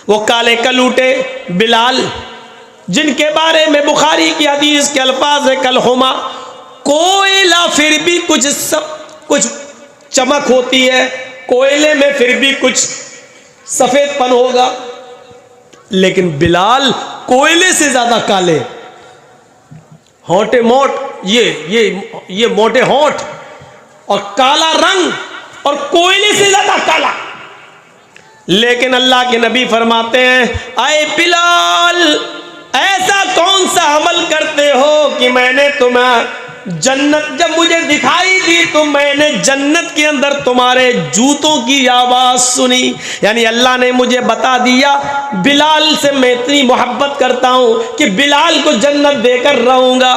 वो काले कलूटे बिलाल, जिनके बारे में बुखारी की हदीस के अल्फाज है कलहुमा, कोयला फिर भी कुछ चमक होती है, कोयले में फिर भी कुछ सफेदपन होगा, लेकिन बिलाल कोयले से ज्यादा काले, होंठे मोट, ये मोटे होंठ और काला रंग और कोयले से ज्यादा काला। लेकिन अल्लाह के नबी फरमाते हैं, आए बिलाल, ऐसा कौन सा अमल करते हो कि मैंने तुम्हें जन्नत, जब मुझे दिखाई दी तो मैंने जन्नत के अंदर तुम्हारे जूतों की आवाज सुनी। यानी अल्लाह ने मुझे बता दिया बिलाल से मैं इतनी मोहब्बत करता हूं कि बिलाल को जन्नत देकर रहूंगा।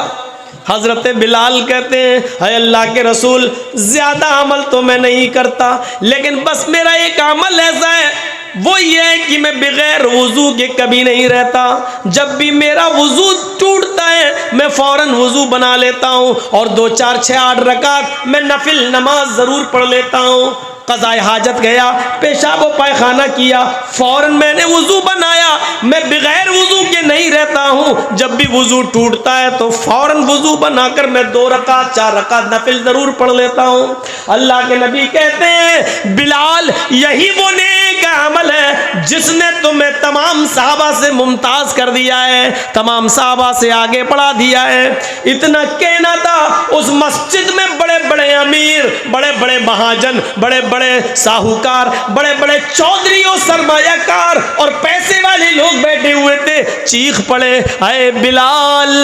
हजरत बिलाल कहते हैं, है अल्लाह के रसूल, ज्यादा अमल तो मैं नहीं करता, लेकिन बस मेरा एक अमल ऐसा है, वो ये है कि मैं बगैर वुजू के कभी नहीं रहता। जब भी मेरा वुजू टूटता है मैं फौरन वुजू बना लेता हूँ और 2 4 6 8 रकात मैं नफिल नमाज जरूर पढ़ लेता हूँ। क़ज़ाए हाजत गया, पेशाब व पायखाना किया, फौरन मैंने वुजू बनाया, मैं बगैर वुजू के नहीं रहता हूँ। जब भी वुजू टूटता है तो फौरन वुजू बनाकर मैं 2 रकात 4 रकात नफिल जरूर पढ़ लेता हूँ। अल्लाह के नबी कहते हैं, बिलाल यही वो नेक अमल है जिसने तुम्हें तमाम सहाबा से मुमताज कर दिया है, तमाम सहाबा से आगे बढ़ा दिया है। इतना कहना था, उस मस्जिद में बड़े बड़े अमीर, बड़े बड़े महाजन, बड़े बड़े साहूकार, बड़े बड़े चौधरी और सरमायाकार और पैसे वाले लोग बैठे हुए थे। चीख पड़े, अरे बिलाल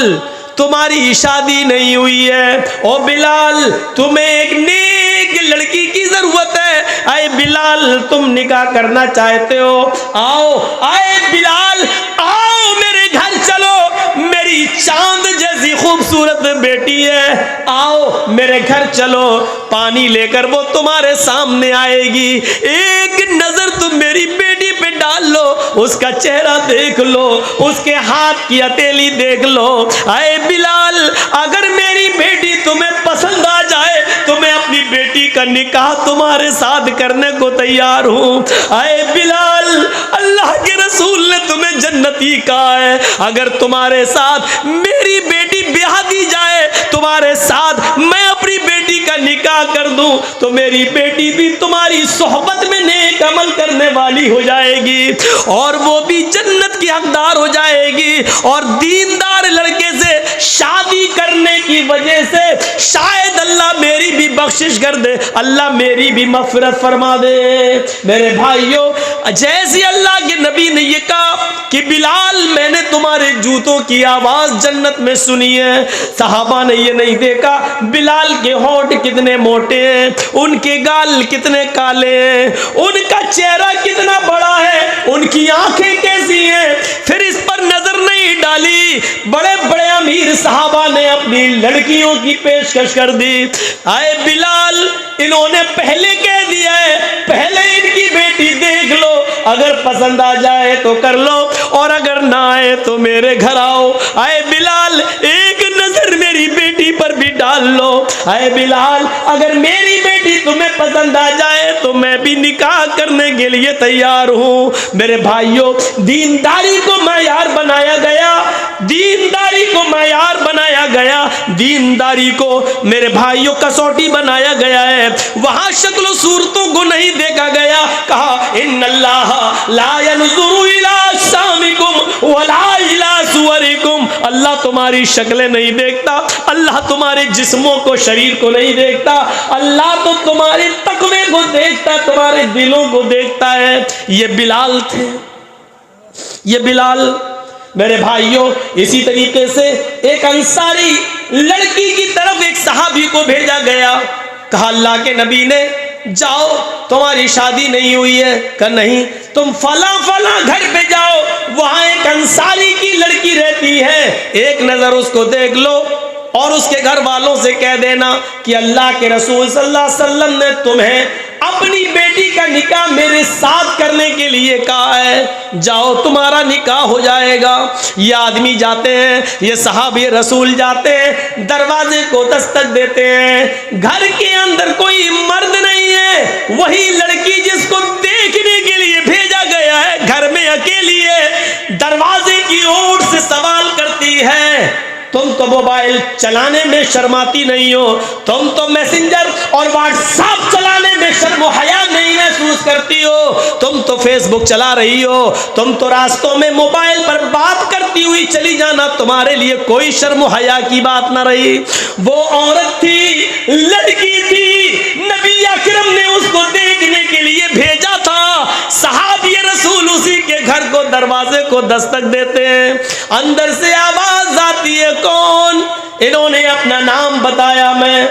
तुम्हारी शादी नहीं हुई है, ओ बिलाल तुम्हें एक नेक लड़की की जरूरत है, आए बिलाल तुम निकाह करना चाहते हो, आओ आए बिलाल आओ मेरे घर चलो, मेरी चांद जैसी खूबसूरत बेटी है, आओ मेरे घर चलो, पानी लेकर वो तुम्हारे सामने आएगी, एक नजर तुम मेरी बेटी पे डाल लो, उसका चेहरा देख लो, उसके हाथ की हथेली देख लो। आए बिलाल अगर मेरी बेटी तुम्हें पसंद आ जाए तो मैं अपनी बेटी का निकाह तुम्हारे साथ करने को तैयार हूँ। आए बिलाल अल्लाह के रसूल ने तुम्हें जन्नती कहा है, अगर तुम्हारे साथ मेरी बेटी ब्याह दी जाए, तुम्हारे साथ मैं अपनी बेटी का निकाह कर दूं तो मेरी बेटी भी तुम्हारी सोहबत में नेक अमल करने वाली हो जाएगी और वो भी जन्नत की हकदार हो जाएगी। और दीनदार लड़के से शादी करने की वजह से शायद अल्लाह मेरी भी बख्शिश कर दे, अल्लाह मेरी भी मग़फ़िरत फरमा दे। मेरे भाइयों, जैसे अल्लाह के नबी ने ये कहा कि बिलाल मैंने तुम्हारे जूतों की आवाज जन्नत में सुनी है, सहाबा ने ये नहीं देखा बिलाल के होंठ कितने मोटे हैं, उनके गाल कितने काले हैं, उनका चेहरा कितना बड़ा है, उनकी आंखें कैसी हैं, फिर इस पर नजर नहीं डाली। बड़े बड़े अमीर सहाबा ने अपनी लड़कियों की पेशकश कर दी। आए बिलाल इन्होंने पहले कह दिया है, पहले इनकी बेटी देख लो, अगर पसंद आ जाए तो कर लो और अगर ना आए तो मेरे घर आओ। आए बिलाल एक नजर मेरी बेटी पर भी डाल लो। आए बिलाल अगर मेरी बेटी तुम्हें पसंद आ जाए तो मैं भी निकाह करने के लिए तैयार हूँ। मेरे भाइयों, दीनदारी को मयार बनाया गया, दीनदारी को मयार बनाया गया, दीनदारी को मेरे भाइयों कसौटी बनाया गया है। वहां शक्ल सूरतों को नहीं देखा गया, कहा इन्नल्लाह ला यंजुरु इला सामिकुम वला इला सुवरिकुम, अल्लाह तुम्हारी शक्लें नहीं देखता, अल्लाह तुम्हारे जिस्मों को, शरीर को नहीं देखता, अल्लाह तो तुम्हारे तकवे को देखता, तुम्हारे दिलों को देखता है। ये बिलाल थे, ये बिलाल। मेरे भाइयों, इसी तरीके से एक अंसारी लड़की की तरफ एक सहाबी को भेजा गया, कहा अल्लाह के नबी ने जाओ तुम्हारी शादी नहीं हुई है, कहा नहीं, तुम फला फला घर पे जाओ, वहां एक अंसारी की लड़की रहती है, एक नजर उसको देख लो और उसके घर वालों से कह देना कि अल्लाह के रसूल सल्लल्लाहु अलैहि वसल्लम ने तुम्हें अपनी बेटी का निकाह मेरे साथ करने के लिए कहा है, जाओ तुम्हारा निकाह हो जाएगा। ये आदमी जाते हैं, ये सहाबी रसूल जाते हैं, दरवाजे को दस्तक देते हैं, घर के अंदर कोई मर्द नहीं है, वही लड़की जिसको देखने के लिए भेजा गया है घर में अकेली है, दरवाजे की ओर से सवाल करती है, तुम तो मोबाइल चलाने में शर्माती नहीं हो, तुम तो मैसेंजर और व्हाट्सएप चलाने में शर्म हया नहीं महसूस करती हो, तुम तो फेसबुक चला रही हो, तुम तो रास्तों में मोबाइल पर बात करती हुई चली जाना तुम्हारे लिए कोई शर्म हया की बात ना रही। वो औरत थी, लड़की थी, नबी अकरम ने उसको देखने के लिए भेजा था। सहाबी रसूल उसी के घर को, दरवाजे को दस्तक देते हैं, अंदर से आवाज आती है, कौन? इन्होंने अपना नाम बताया, मैं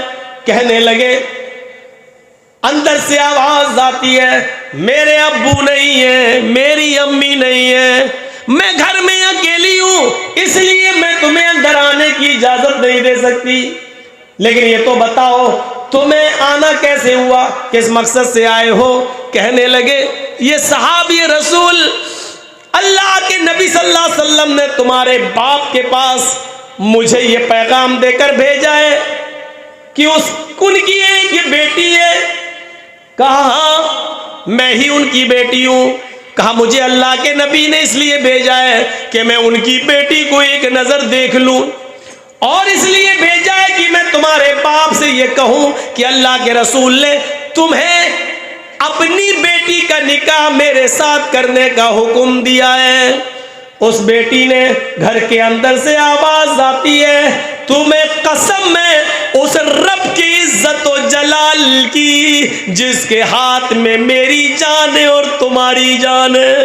कहने लगे, अंदर से आवाज आती है, मेरे अब्बू नहीं है, मेरी अम्मी नहीं है, मैं घर में अकेली हूं, इसलिए मैं तुम्हें अंदर आने की इजाजत नहीं दे सकती। लेकिन ये तो बताओ तुम्हें आना कैसे हुआ, किस मकसद से आए हो? कहने लगे, ये सहाबी रसूल अल्लाह के नबी सल्लल्लाहु अलैहि वसल्लम ने तुम्हारे बाप के पास मुझे ये पैगाम देकर भेजा है कि उनकी एक बेटी है। कहा मैं ही उनकी बेटी हूं। कहा मुझे अल्लाह के नबी ने इसलिए भेजा है कि मैं उनकी बेटी को एक नजर देख लूं, और इसलिए भेजा है कि मैं तुम्हारे बाप से ये कहूं कि अल्लाह के रसूल ने तुम्हें अपनी बेटी का निकाह मेरे साथ करने का हुक्म दिया है। उस बेटी ने, घर के अंदर से आवाज आती है, तुम्हें कसम है उस रब की इज्जत और जलाल की जिसके हाथ में मेरी जान है और तुम्हारी जान है,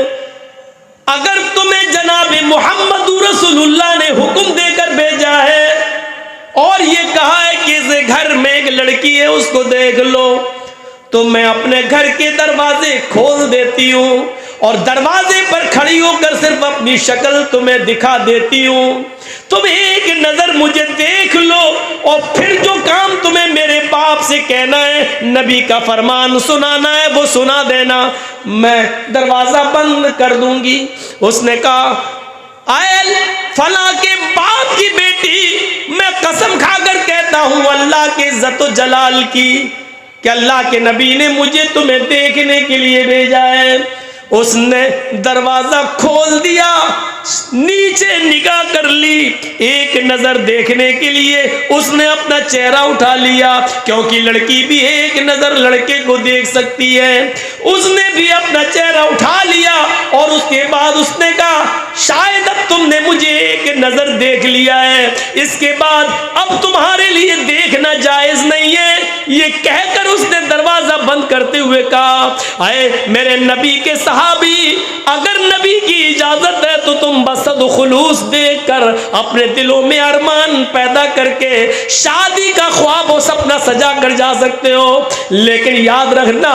अगर तुम्हें जनाब मोहम्मद रसूलुल्लाह ने हुक्म देकर भेजा है और ये कहा है कि इस घर में एक लड़की है उसको देख लो, तो मैं अपने घर के दरवाजे खोल देती हूँ और दरवाजे पर खड़ी होकर सिर्फ अपनी शक्ल तुम्हें दिखा देती हूँ। तुम एक नजर मुझे देख लो और फिर जो काम तुम्हें मेरे बाप से कहना है, नबी का फरमान सुनाना है, वो सुना देना, मैं दरवाजा बंद कर दूंगी। उसने कहा, आयल फला के बाप की बेटी, मैं कसम खाकर कहता हूं अल्लाह के इज्जत और जलाल की कि अल्लाह के नबी ने मुझे तुम्हें देखने के लिए भेजा है। उसने दरवाजा खोल दिया, नीचे निगाह कर ली, एक नजर देखने के लिए उसने अपना चेहरा उठा लिया, क्योंकि लड़की भी एक नजर लड़के को देख सकती है। उसने भी अपना चेहरा उठा लिया और उसके बाद उसने कहा, शायद अब तुमने मुझे एक नजर देख लिया है, इसके बाद अब तुम्हारे लिए देखना जायज नहीं है। ये कहकर उसने दरवाजा बंद करते हुए कहा, आए मेरे नबी के सहाबी, अगर नबी की इजाजत है तो तुम बसद खुलूस देकर अपने दिलों में अरमान पैदा करके शादी का ख्वाब और सपना सजा कर जा सकते हो। लेकिन याद रखना,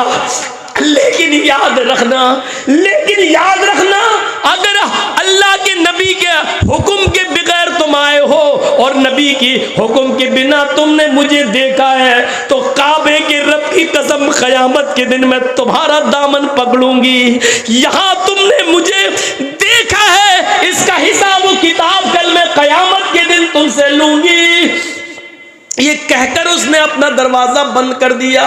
अगर अल्लाह के नबी के हुक्म के बगैर तुम आए हो और नबी की हुक्म के बिना तुमने मुझे देखा है, तो काबे के रब की कसम क़यामत के दिन मैं तुम्हारा दामन पकड़ूंगी। यहाँ तुमने मुझे देखा है, इसका हिसाब व किताब कल मैं क़यामत के दिन तुमसे लूंगी। ये कहकर उसने अपना दरवाजा बंद कर दिया।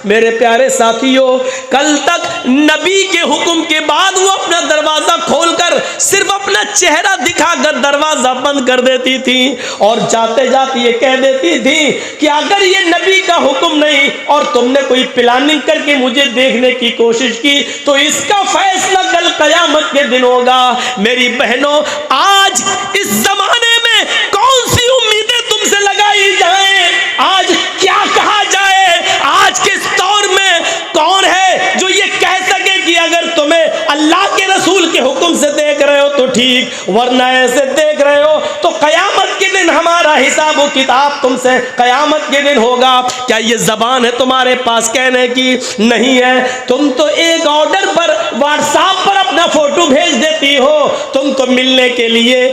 मेरे प्यारे साथियों, कल तक नबी के हुक्म के बाद वो अपना दरवाजा खोलकर सिर्फ अपना चेहरा दिखाकर दरवाजा बंद कर देती थी और जाते जाते ये कह देती थी कि अगर ये नबी का हुक्म नहीं और तुमने कोई प्लानिंग करके मुझे देखने की कोशिश की तो इसका फैसला कल क़यामत के दिन होगा। मेरी बहनों, आज इस जमाने में कौन सी उम्मीदें तुमसे लगाई जाए, आज क्या कहा जाए, आज के दौर में कौन है जो ये कह सके कि अगर तुम्हें अल्लाह के रसूल के हुक्म से देख रहे हो तो ठीक, वरना ऐसे देख रहे हो तो क़यामत के दिन हमारा हिसाब व किताब तुमसे क़यामत के दिन होगा। क्या ये जबान है तुम्हारे पास कहने की? नहीं है। तुम तो एक ऑर्डर पर व्हाट्सएप पर अपना फोटो भेज देती हो। तुम तो मिलने के लिए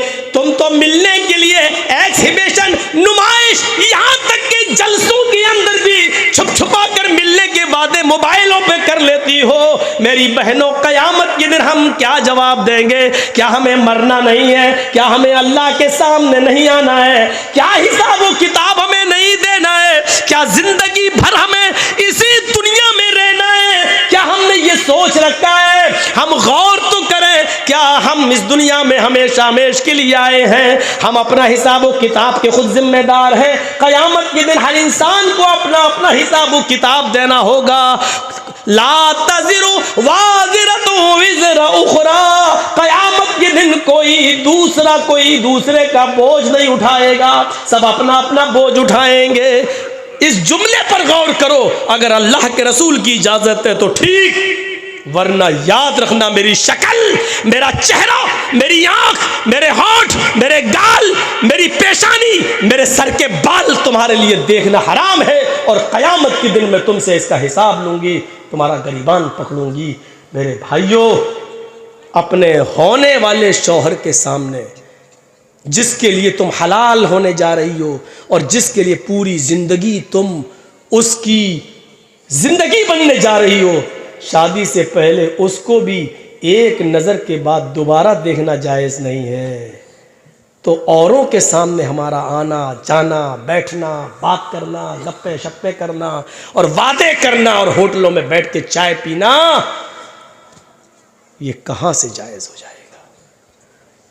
एग्जीबिशन, नुमाइश, यहाँ तक के जलसों के अंदर भी छुप छुपा कर मिलने के वादे मोबाइलों पे कर लेती हो। मेरी बहनों, क़यामत के दिन हम क्या जवाब देंगे? क्या हमें मरना नहीं है? क्या हमें अल्लाह के सामने नहीं आना है? क्या हिसाब व किताब हमें नहीं देना है? क्या जिंदगी भर हमें इसी दुनिया में रहना है? क्या हमने ये सोच रखा है? हम गौर तो करें क्या हम इस दुनिया में हमेशा हमेशा के लिए आए हैं? हम अपना हिसाब व किताब के खुद जिम्मेदार हैं। क़यामत के दिन हर इंसान को अपना अपना हिसाब व किताब देना होगा। ला तज़िरु वाज़िरतुन विज़रा उख़रा, क़यामत के दिन कोई दूसरे का बोझ नहीं उठाएगा, सब अपना अपना बोझ उठाएंगे। इस जुमले पर गौर करो। अगर अल्लाह के रसूल की इजाजत है तो ठीक, वरना याद रखना मेरी शक्ल, मेरा चेहरा, मेरी आंख, मेरे होंठ, मेरे गाल, मेरी पेशानी, मेरे सर के बाल तुम्हारे लिए देखना हराम है। और क़यामत के दिन मैं तुमसे इसका हिसाब लूंगी, तुम्हारा गरीबान पकड़ूंगी। मेरे भाइयों, अपने होने वाले शौहर के सामने, जिसके लिए तुम हलाल होने जा रही हो और जिसके लिए पूरी जिंदगी तुम उसकी जिंदगी बनने जा रही हो, शादी से पहले उसको भी एक नज़र के बाद दोबारा देखना जायज़ नहीं है। तो औरों के सामने हमारा आना जाना, बैठना, बात करना, गप्पे शप्पे करना और वादे करना और होटलों में बैठ के चाय पीना, ये कहाँ से जायज़ हो जाएगा?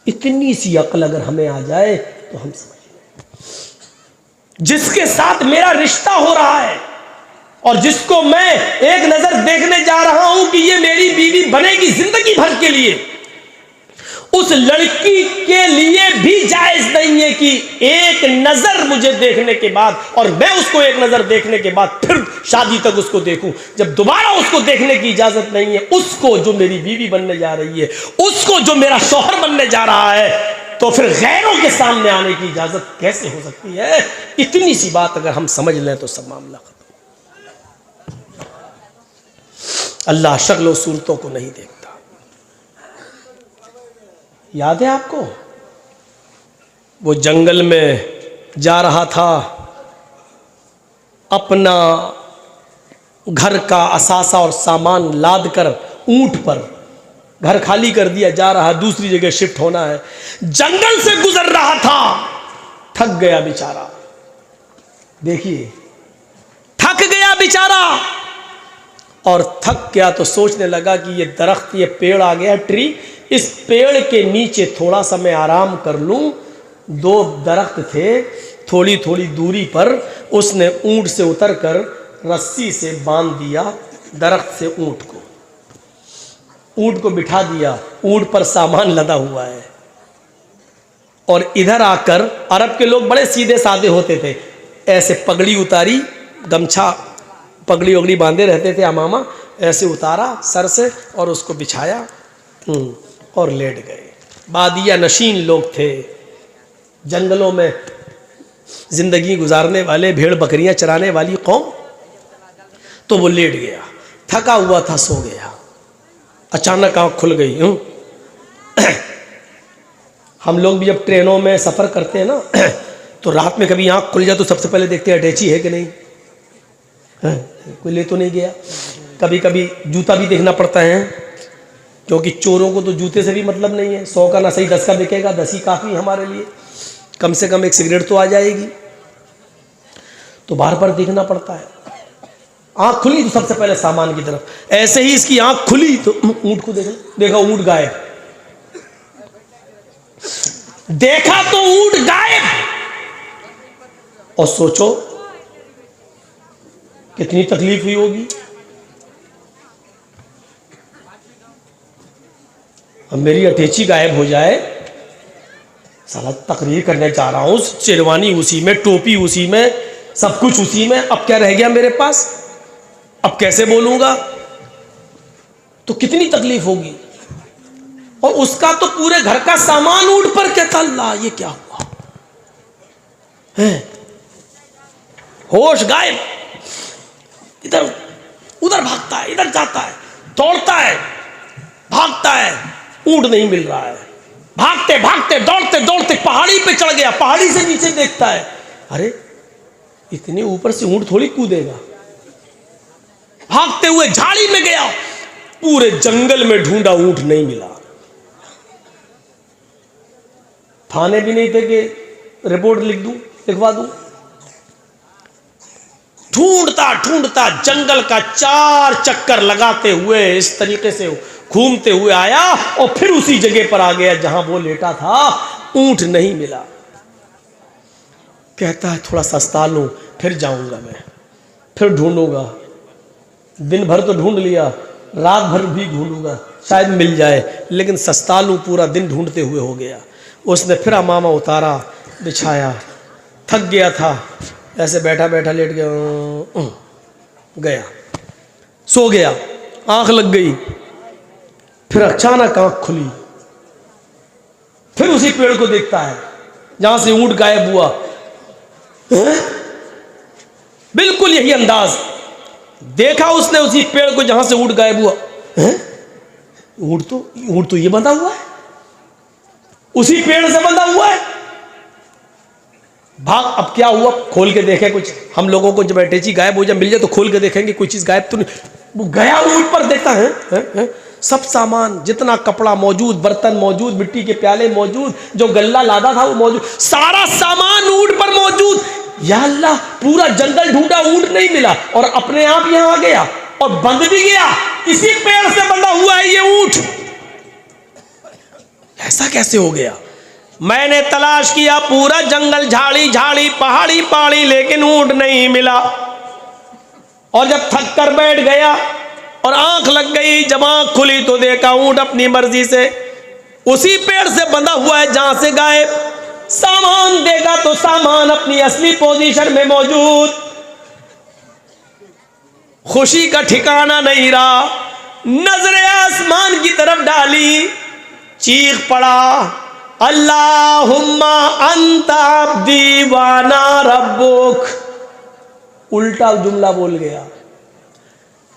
इतनी सी अक्ल अगर हमें आ जाए तो हम समझ लें। जिसके साथ मेरा रिश्ता हो रहा है और जिसको मैं एक नजर देखने जा रहा हूं कि ये मेरी बीवी बनेगी जिंदगी भर के लिए, उस लड़की के लिए भी जायज नहीं है कि एक नजर मुझे देखने के बाद और मैं उसको एक नजर देखने के बाद फिर शादी तक उसको देखूं। जब दोबारा उसको देखने की इजाजत नहीं है, उसको जो मेरी बीवी बनने जा रही है, उसको जो मेरा शौहर बनने जा रहा है, तो फिर गैरों के सामने आने की इजाजत कैसे हो सकती है? इतनी सी बात अगर हम समझ लें तो सब मामला खत्म। अल्लाह शक्ल और सूरतों को नहीं देखता। याद है आपको, वो जंगल में जा रहा था, अपना घर का असासा और सामान लाद कर ऊंट पर, घर खाली कर दिया, जा रहा है, दूसरी जगह शिफ्ट होना है, जंगल से गुजर रहा था, थक गया बेचारा। देखिए, थक गया बेचारा, और थक गया तो सोचने लगा कि ये दरख्त, ये पेड़ आ गया ट्री, इस पेड़ के नीचे थोड़ा सा मैं आराम कर लूं। दो दरख्त थे थोड़ी थोड़ी दूरी पर, उसने ऊंट से उतरकर रस्सी से बांध दिया दरख्त से ऊंट को बिठा दिया। ऊंट पर सामान लदा हुआ है और इधर आकर, अरब के लोग बड़े सीधे साधे होते थे, ऐसे पगड़ी उतारी, गमछा पगड़ी वगड़ी बांधे रहते थे, अमामा ऐसे उतारा सर से और उसको बिछाया और लेट गए। बादिया नशीन लोग थे, जंगलों में जिंदगी गुजारने वाले, भेड़ बकरियां चराने वाली कौम। तो वो लेट गया, थका हुआ था, सो गया। अचानक आँख खुल गई। हम लोग भी जब ट्रेनों में सफ़र करते हैं ना, तो रात में कभी आँख खुल जाए तो सबसे पहले देखते हैं अटैची है कि नहीं, कोई ले तो नहीं गया। कभी कभी जूता भी देखना पड़ता है, क्योंकि चोरों को तो जूते से भी मतलब नहीं है। 100 का ना सही 10 का बिकेगा, 10 ही काफ़ी हमारे लिए, कम से कम एक सिगरेट तो आ जाएगी। तो बार बार देखना पड़ता है। आँख खुली तो सबसे पहले सामान की तरफ, ऐसे ही इसकी आँख खुली तो ऊँट को देखा, ऊँट गायब। देखा तो ऊँट गायब, और सोचो कितनी तकलीफ हुई होगी। अब मेरी अटैची गायब हो जाए, साला तकरीर करने जा रहा हूँ, शेरवानी उसी में, टोपी उसी में, सब कुछ उसी में, अब क्या रह गया मेरे पास, अब कैसे बोलूँगा? तो कितनी तकलीफ होगी। और उसका तो पूरे घर का सामान ऊंट पर, क्या था, अल्लाह ये क्या हुआ है? होश गायब, इधर उधर भागता है, इधर जाता है, दौड़ता है, भागता है, ऊंट नहीं मिल रहा है। भागते भागते दौड़ते दौड़ते पहाड़ी पे चढ़ गया, पहाड़ी से नीचे देखता है, अरे इतने ऊपर से ऊंट थोड़ी कूदेगा। भागते हुए झाड़ी में गया, पूरे जंगल में ढूंढा, ऊंट नहीं मिला। थाने भी नहीं थे कि रिपोर्ट लिखवा दूं। ढूंढता ढूंढता जंगल का 4 चक्कर लगाते हुए इस तरीके से घूमते हुए आया और फिर उसी जगह पर आ गया जहां वो लेटा था। ऊंट नहीं मिला। कहता है थोड़ा सस्ता लूं, फिर जाऊंगा मैं, फिर ढूंढूंगा। दिन भर तो ढूंढ लिया, रात भर भी ढूंढूंगा, शायद मिल जाए, लेकिन सस्ता लूं पूरा दिन ढूंढते हुए हो गया। उसने फिर अमामा उतारा, बिछाया, थक गया था, ऐसे बैठा बैठा लेट गया, सो गया, आंख लग गई। फिर अचानक आंख खुली, फिर उसी पेड़ को देखता है जहां से ऊंट गायब हुआ। बिल्कुल यही अंदाज देखा उसने उसी पेड़ को जहां से ऊंट गायब हुआ। ऊंट तो ये बंधा हुआ है, उसी पेड़ से बंधा हुआ है। भाग, अब क्या हुआ, खोल के देखे कुछ। हम लोगों को जब अटैची गायब हो जाए, मिल जाए तो खोल के देखेंगे कोई चीज गायब तो नहीं। वो गया ऊंट पर, देखता है सब सामान, जितना कपड़ा मौजूद, बर्तन मौजूद, मिट्टी के प्याले मौजूद, जो गल्ला लादा था वो मौजूद, सारा सामान ऊंट पर मौजूद। या अल्लाह, पूरा जंगल ढूंढा, ऊंट नहीं मिला और अपने आप यहां आ गया और बंध भी गया। इसी पेड़ से बंधा हुआ है ये ऊंट, ऐसा कैसे हो गया? मैंने तलाश किया पूरा जंगल, झाड़ी झाड़ी, पहाड़ी पहाड़ी, लेकिन ऊंट नहीं मिला। और जब थक कर बैठ गया और आंख लग गई, जब आंख खुली तो देखा ऊंट अपनी मर्जी से उसी पेड़ से बंधा हुआ है जहां से गायब। सामान देखा तो सामान अपनी असली पोजीशन में मौजूद। खुशी का ठिकाना नहीं रहा। नजरें आसमान की तरफ डाली, चीख पड़ा, अल्लाहुम्मा अंता अब्दी व अना रब्बुक। उल्टा जुमला बोल गया।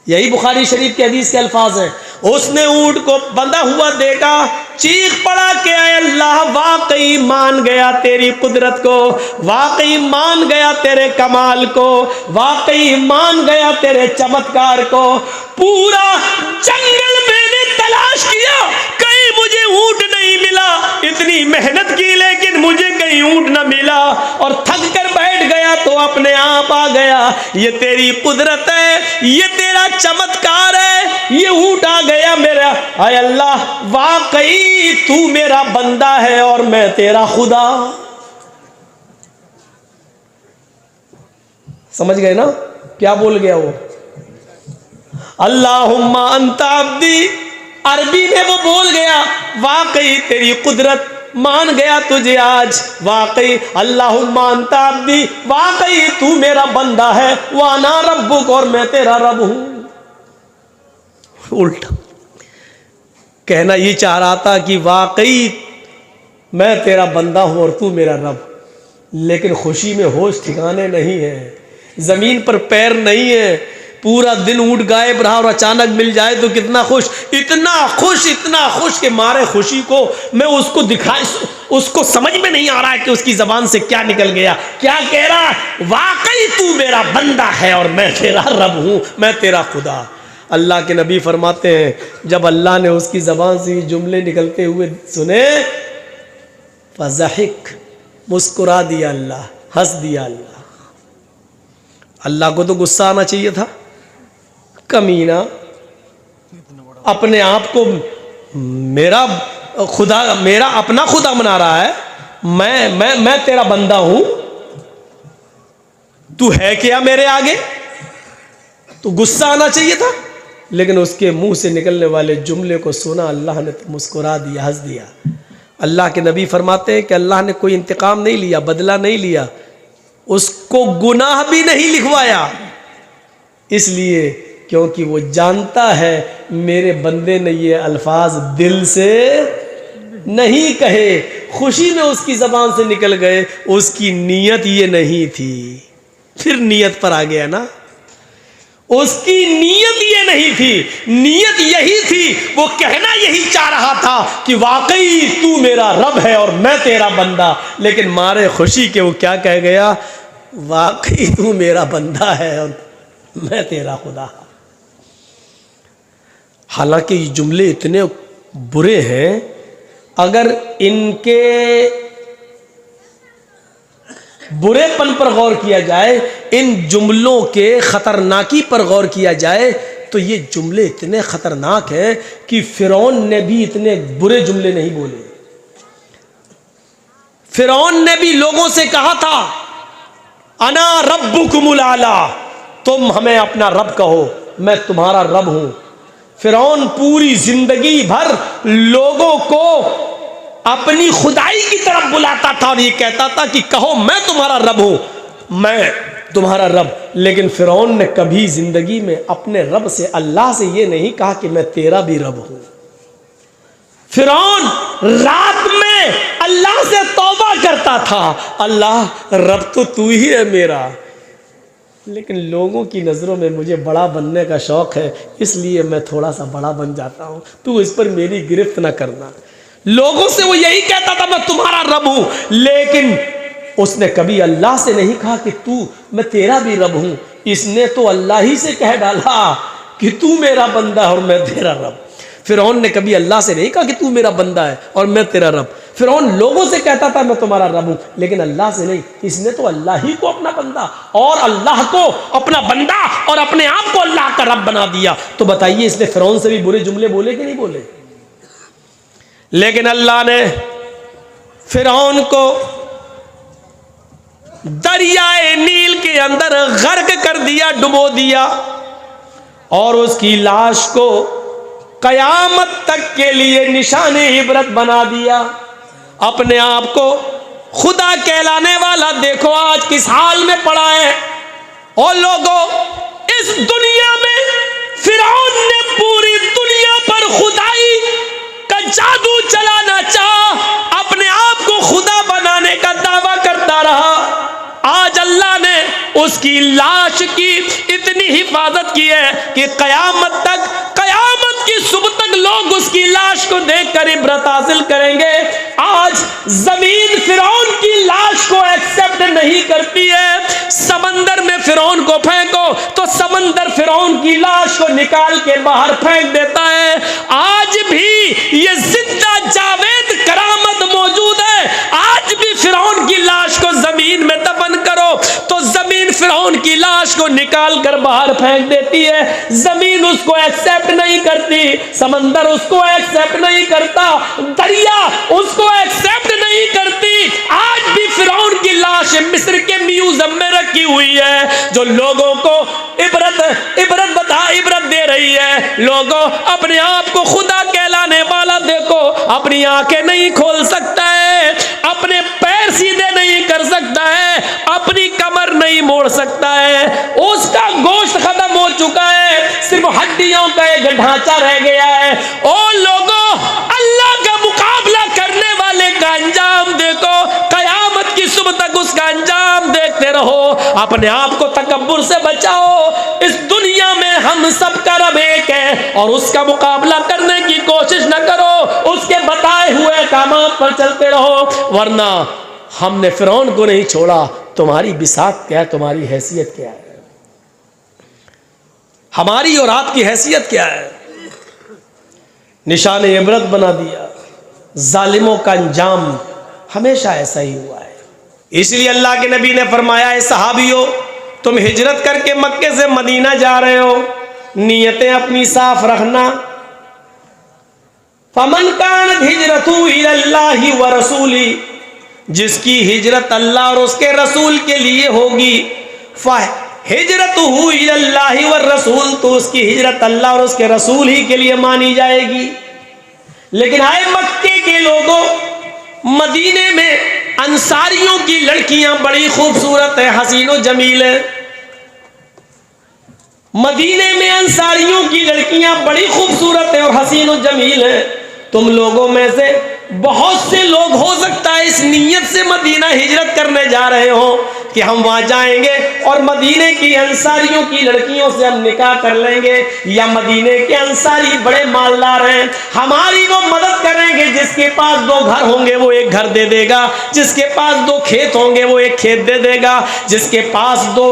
यही बुखारी शरीफ के हदीस के अल्फाज हैं। उसने ऊंट को बंधा हुआ देखा, चीख पड़ा कि अल्लाह, वाकई मान गया तेरी कुदरत को, वाकई मान गया तेरे कमाल को, वाकई मान गया तेरे चमत्कार को। पूरा जंगल मैंने तलाश किया, कहीं मुझे ऊंट नहीं मिला। इतनी मेहनत की लेकिन मुझे कहीं ऊंट न मिला और थक कर बैठ गया तो अपने आप आ गया। ये तेरी कुदरत है, ये तेरा चमत्कार है, ये ऊंट आ गया मेरा। हाय अल्लाह, वाकई तू मेरा बंदा है और मैं तेरा खुदा। समझ गए ना क्या बोल गया वो? अल्लाहुम्मा अंता अब्दी, अरबी में वो बोल गया वाकई तेरी कुदरत, मान गया तुझे आज, वाकई अल्लाहुम्मा अंता अब्दी, वाकई तू मेरा बंदा है, वाना रब्बुक, और मैं तेरा रब हूं। उल्टा कहना ये चाह रहा था कि वाकई मैं तेरा बंदा हूं और तू मेरा रब, लेकिन खुशी में होश ठिकाने नहीं है, जमीन पर पैर नहीं है। पूरा दिन ऊंट गायब रहा और अचानक मिल जाए तो कितना खुश, इतना खुश के मारे खुशी को मैं उसको दिखाई, उसको समझ में नहीं आ रहा है कि उसकी जबान से क्या निकल गया। क्या कह रहा है? वाकई तू मेरा बंदा है और मैं तेरा रब हूं, मैं तेरा खुदा। अल्लाह के नबी फरमाते हैं जब अल्लाह ने उसकी जबान से ये जुमले निकलते हुए सुने, फज़हिक, मुस्कुरा दिया अल्लाह, हंस दिया अल्लाह। अल्लाह को तो गुस्सा आना चाहिए था, कमीना अपने आप को मेरा खुदा, मेरा अपना खुदा बना रहा है, मैं तेरा बंदा हूं, तू है क्या मेरे आगे? तो गुस्सा आना चाहिए था, लेकिन उसके मुंह से निकलने वाले जुमले को सुना अल्लाह ने तो मुस्कुरा दिया, हंस दिया। अल्लाह के नबी फरमाते हैं कि अल्लाह ने कोई इंतकाम नहीं लिया, बदला नहीं लिया, उसको गुनाह भी नहीं लिखवाया, इसलिए क्योंकि वो जानता है मेरे बंदे ने ये अल्फाज दिल से नहीं कहे, खुशी में उसकी जबान से निकल गए, उसकी नीयत ये नहीं थी। फिर नीयत पर आ गया ना, उसकी नीयत ये नहीं थी, नीयत यही थी, वो कहना यही चाह रहा था कि वाकई तू मेरा रब है और मैं तेरा बंदा, लेकिन मारे खुशी के वो क्या कह गया? वाकई तू मेरा बंदा है और मैं तेरा खुदा। हालांकि ये जुमले इतने बुरे हैं, अगर इनके बुरेपन पर गौर किया जाए, इन जुमलों के खतरनाकी पर गौर किया जाए तो ये जुमले इतने खतरनाक हैं कि फिरौन ने भी इतने बुरे जुमले नहीं बोले। फिरौन ने भी लोगों से कहा था, अना रब्बुकुमुल आला, तुम हमें अपना रब कहो, मैं तुम्हारा रब हूं। फिरौन पूरी जिंदगी भर लोगों को अपनी खुदाई की तरफ बुलाता था और ये कहता था कि कहो मैं तुम्हारा रब हूं, मैं तुम्हारा रब। लेकिन फिरौन ने कभी जिंदगी में अपने रब से, अल्लाह से ये नहीं कहा कि मैं तेरा भी रब हूं। फिरौन रात में अल्लाह से तौबा करता था, अल्लाह रब तो तू ही है मेरा, लेकिन लोगों की नज़रों में मुझे बड़ा बनने का शौक़ है, इसलिए मैं थोड़ा सा बड़ा बन जाता हूँ, तू इस पर मेरी गिरफ्त ना करना। लोगों से वो यही कहता था मैं तुम्हारा रब हूँ, लेकिन उसने कभी अल्लाह से नहीं कहा कि तू, मैं तेरा भी रब हूँ। इसने तो अल्लाह ही से कह डाला कि तू मेरा बंदा और मैं तेरा रब। फिरौन ने कभी अल्लाह से नहीं कहा कि तू मेरा बंदा है और मैं तेरा रब। फिरौन लोगों से कहता था मैं तुम्हारा रब हूं, लेकिन अल्लाह से नहीं। इसने तो अल्लाह ही को अपना बंदा और अल्लाह को अपना बंदा और अपने आप को अल्लाह का रब बना दिया। तो बताइए इसने फिरौन से भी बुरे जुमले बोले कि नहीं बोले? लेकिन अल्लाह ने फिरौन को दरियाए नील के अंदर गर्क कर दिया, डुबो दिया, और उसकी लाश को कयामत तक के लिए निशाने इबरत बना दिया। अपने आप को खुदा कहलाने वाला देखो आज किस हाल में पड़ा है। और लोगों, इस दुनिया में फिरौन ने पूरी दुनिया पर खुदाई का जादू चलाना चाहा, अपने आप को खुदा बनाने का दावा करता रहा। आज अल्लाह ने उसकी लाश की इतनी हिफाजत की है कि कयामत की सुबह तक लोग उसकी लाश को देखकर इबरत हासिल करेंगे। आज जमीन फिरौन की लाश को एक्सेप्ट नहीं करती है। समंदर में फिरौन को फेंको तो समंदर फिरौन की लाश को निकाल के बाहर फेंक देता है। आज भी ये जिंदा जावेद करामत मौजूद है। आज भी फिरौन की लाश को जमीन में दफन करो तो जमीन फिरौन की लाश को निकाल कर बाहर फेंक देती है। जमीन उसको एक्सेप्ट नहीं करती, समंदर उसको एक्सेप्ट नहीं करता, दरिया उसको एक्सेप्ट नहीं करती। आज भी फिरौन की लाश मिस्र के म्यूजियम में रखी हुई है, जो लोगों को इबरत दे रही है। लोगों, अपने आप को खुदा कहलाने वाला देखो, अपनी आंखें नहीं खोल सकता है, अपने पैर सीधे नहीं कर सकता है, अपनी कमर नहीं मोड़ सकता है, उसका गोश्त खत्म हो चुका है, सिर्फ हड्डियों का एक ढांचा रह गया है। ओ लोगों, अल्लाह का मुकाबला करने वाले का अंजाम देखो, कयामत की सुबह तक उसका अंजाम देखते रहो। अपने आप को तकब्बुर से बचाओ। इस दुनिया में हम सब का रब एक है और उसका मुकाबला करने की कोशिश न करो, उसके बताए हुए कामों पर चलते रहो, वरना हमने फिरौन को नहीं छोड़ा। तुम्हारी बिसात क्या है, तुम्हारी हैसियत क्या है, हमारी और आपकी हैसियत क्या है? निशान इबरत बना दिया। जालिमों का अंजाम हमेशा ऐसा ही हुआ है। इसलिए अल्लाह के नबी ने फरमाया, है सहाबियों, तुम हिजरत करके मक्के से मदीना जा रहे हो, नीयतें अपनी साफ रखना। फमन कानत हिजरतु इलल्लाहि व रसूली, जिसकी हिजरत अल्लाह और उसके रसूल के लिए होगी, हिजरतुहु इलल्लाहि व रसूल, तो उसकी हिजरत अल्लाह और उसके रसूल ही के लिए मानी जाएगी। लेकिन आए मक्के के लोगों, मदीने में अंसारियों की लड़कियां बड़ी खूबसूरत है, हसीनो जमील है। मदीने में अंसारियों की लड़कियां बड़ी खूबसूरत है और हसीनो जमील है। तुम लोगों में से बहुत से लोग हो सकता है इस नीयत से मदीना हिजरत करने जा रहे हो कि हम वहां जाएंगे और मदीने की अंसारियों की लड़कियों से हम निकाह कर लेंगे, या मदीने के अंसारी बड़े मालदार हैं, हमारी वो मदद करेंगे। जिसके पास 2 घर होंगे वो 1 घर दे देगा, जिसके पास 2 खेत होंगे वो 1 खेत दे देगा, जिसके पास 2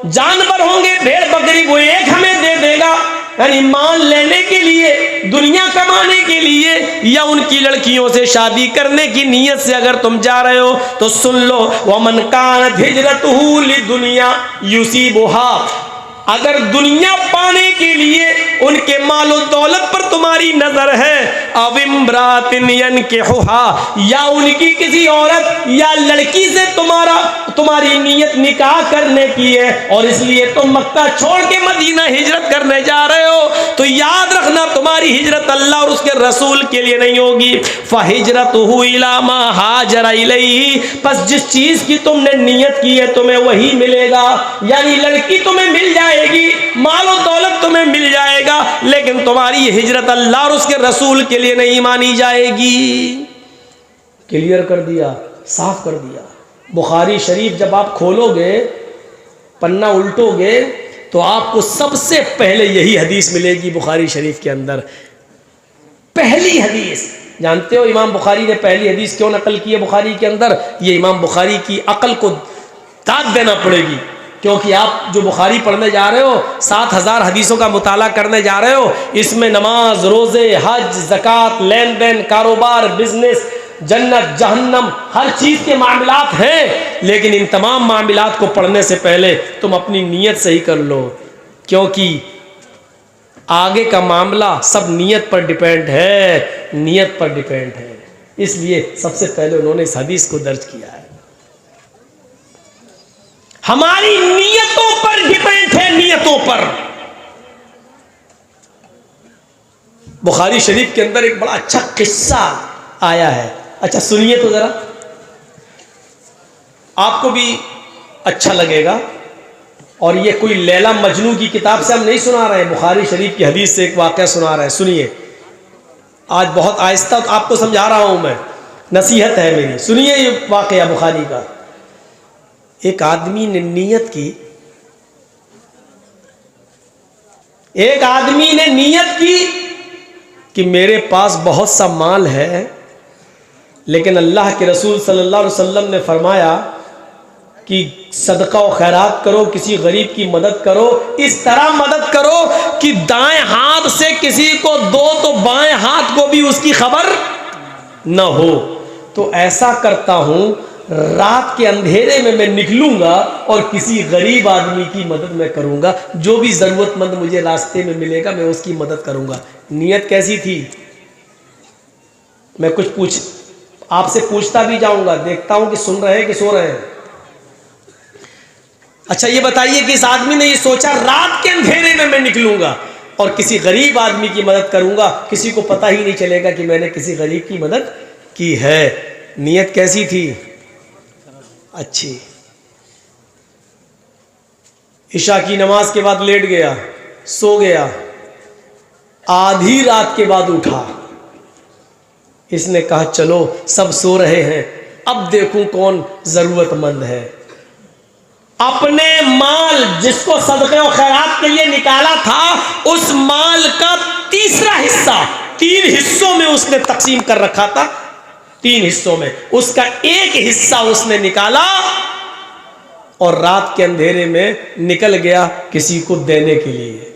जानवर होंगे भेड़ बकरी वो 1 हमें दे देगा। यानी मान लेने के लिए, दुनिया कमाने के लिए, या उनकी लड़कियों से शादी करने की नीयत से अगर तुम जा रहे हो तो सुन लो, वमन कानत हिजरतहू लिदुनिया युसीबुहा, अगर दुनिया पाने के लिए उनके मालो दौलत पर तुम्हारी नजर है, अविम्रातिन यनकिहुहा, या उनकी किसी औरत या लड़की से तुम्हारी नीयत निकाह करने की है और इसलिए तुम मक्का छोड़ के मदीना हिजरत करने जा रहे हो, तो याद रखना तुम्हारी हिजरत अल्लाह और उसके रसूल के लिए नहीं होगी। फहिजरतहू इला मा हाजरा इलैहि, बस जिस चीज की तुमने नियत की है तुम्हें वही मिलेगा, यानी लड़की तुम्हें मिल जाएगी, मालो दौलत तुम्हें मिल जाएगा, लेकिन तुम्हारी हिजरत अल्लाह और उसके रसूल के लिए नहीं मानी जाएगी। क्लियर कर दिया, साफ कर दिया। बुखारी शरीफ जब आप खोलोगे, पन्ना उल्टोगे, तो आपको सबसे पहले यही हदीस मिलेगी बुखारी शरीफ के अंदर। पहली हदीस, जानते हो इमाम बुखारी ने पहली हदीस क्यों नकल की है बुखारी के अंदर? ये इमाम बुखारी की अकल को दाद देना पड़ेगी, क्योंकि आप जो बुखारी पढ़ने जा रहे हो, 7000 हदीसों का मुताला करने जा रहे हो, इसमें नमाज, रोज़े, हज, ज़कात, लेन देन, कारोबार, बिजनेस, जन्नत, जहन्नम, हर चीज़ के मामलात हैं, लेकिन इन तमाम मामलात को पढ़ने से पहले तुम अपनी नीयत सही कर लो, क्योंकि आगे का मामला सब नीयत पर डिपेंड है, नीयत पर डिपेंड है। इसलिए सबसे पहले उन्होंने इस हदीस को दर्ज किया है। हमारी नीयतों पर डिपेंड है, नीयतों पर। बुखारी शरीफ के अंदर एक बड़ा अच्छा किस्सा आया है, अच्छा सुनिए तो जरा, आपको भी अच्छा लगेगा। और ये कोई लैला मजनू की किताब से हम नहीं सुना रहे हैं, बुखारी शरीफ की हदीस से एक वाक़या सुना रहे हैं। सुनिए, आज बहुत आहिस्ता आपको समझा रहा हूं मैं, नसीहत है मेरी। सुनिए ये वाक़या बुखारी का। एक आदमी ने नीयत की, एक आदमी ने नीयत की कि मेरे पास बहुत सा माल है, लेकिन अल्लाह के रसूल सल्लल्लाहु अलैहि वसल्लम ने फरमाया कि सदका और खैरात करो, किसी गरीब की मदद करो, इस तरह मदद करो कि दाएं हाथ से किसी को दो तो बाएं हाथ को भी उसकी खबर न हो। तो ऐसा करता हूं, रात के अंधेरे में मैं निकलूंगा और किसी गरीब आदमी की मदद मैं करूंगा, जो भी ज़रूरतमंद मुझे रास्ते में मिलेगा मैं उसकी मदद करूंगा। नीयत कैसी थी? मैं कुछ आपसे पूछता भी जाऊंगा, देखता हूं कि सुन रहे हैं कि सो रहे हैं। अच्छा ये बताइए कि इस आदमी ने ये सोचा रात के अंधेरे में मैं निकलूंगा और किसी गरीब आदमी की मदद करूंगा, किसी को पता ही नहीं चलेगा कि मैंने किसी गरीब की मदद की है। नीयत कैसी थी? अच्छी। इशा की नमाज के बाद लेट गया, सो गया, आधी रात के बाद उठा। इसने कहा चलो सब सो रहे हैं, अब देखूं कौन जरूरतमंद है। अपने माल जिसको सदक़े और खैरात के लिए निकाला था, उस माल का तीसरा हिस्सा 3 हिस्सों में उसने तकसीम कर रखा था। 3 हिस्सों में उसका एक हिस्सा उसने निकाला और रात के अंधेरे में निकल गया किसी को देने के लिए।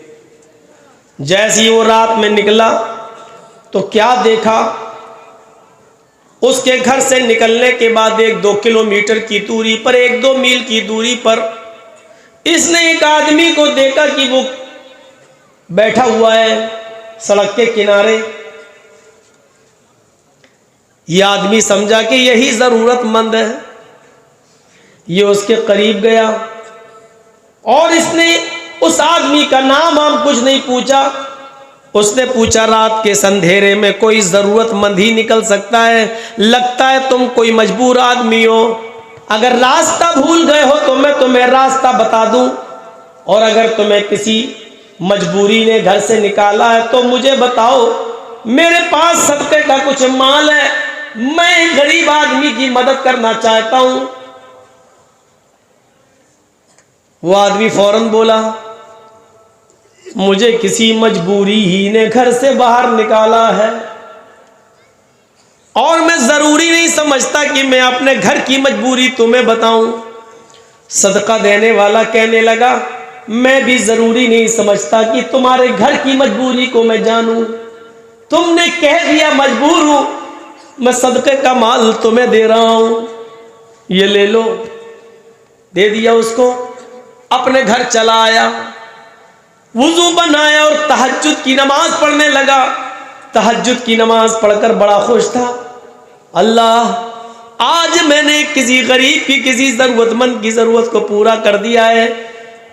जैसे ही वो रात में निकला तो क्या देखा, उसके घर से निकलने के बाद 1-2 किलोमीटर की दूरी पर, 1-2 मील की दूरी पर इसने एक आदमी को देखा कि वो बैठा हुआ है सड़क के किनारे। यह आदमी समझा कि यही जरूरतमंद है। ये उसके करीब गया और इसने उस आदमी का नाम हम कुछ नहीं पूछा। उसने पूछा रात के अंधेरे में कोई जरूरतमंद ही निकल सकता है, लगता है तुम कोई मजबूर आदमी हो, अगर रास्ता भूल गए हो तो मैं तुम्हें रास्ता बता दूं, और अगर तुम्हें किसी मजबूरी ने घर से निकाला है तो मुझे बताओ, मेरे पास सदके का कुछ माल है, मैं एक गरीब आदमी की मदद करना चाहता हूं। वो आदमी फौरन बोला मुझे किसी मजबूरी ही ने घर से बाहर निकाला है और मैं जरूरी नहीं समझता कि मैं अपने घर की मजबूरी तुम्हें बताऊं। सदका देने वाला कहने लगा मैं भी जरूरी नहीं समझता कि तुम्हारे घर की मजबूरी को मैं जानूं। तुमने कह दिया मजबूर हूं, मैं सदके का माल तुम्हें दे रहा हूं, ये ले लो। दे दिया उसको, अपने घर चला आया, वुजू बनाया और तहज्जुद की नमाज पढ़ने लगा। तहज्जुद की नमाज पढ़कर बड़ा खुश था। अल्लाह, आज मैंने किसी गरीब की, किसी जरूरतमंद की जरूरत को पूरा कर दिया है,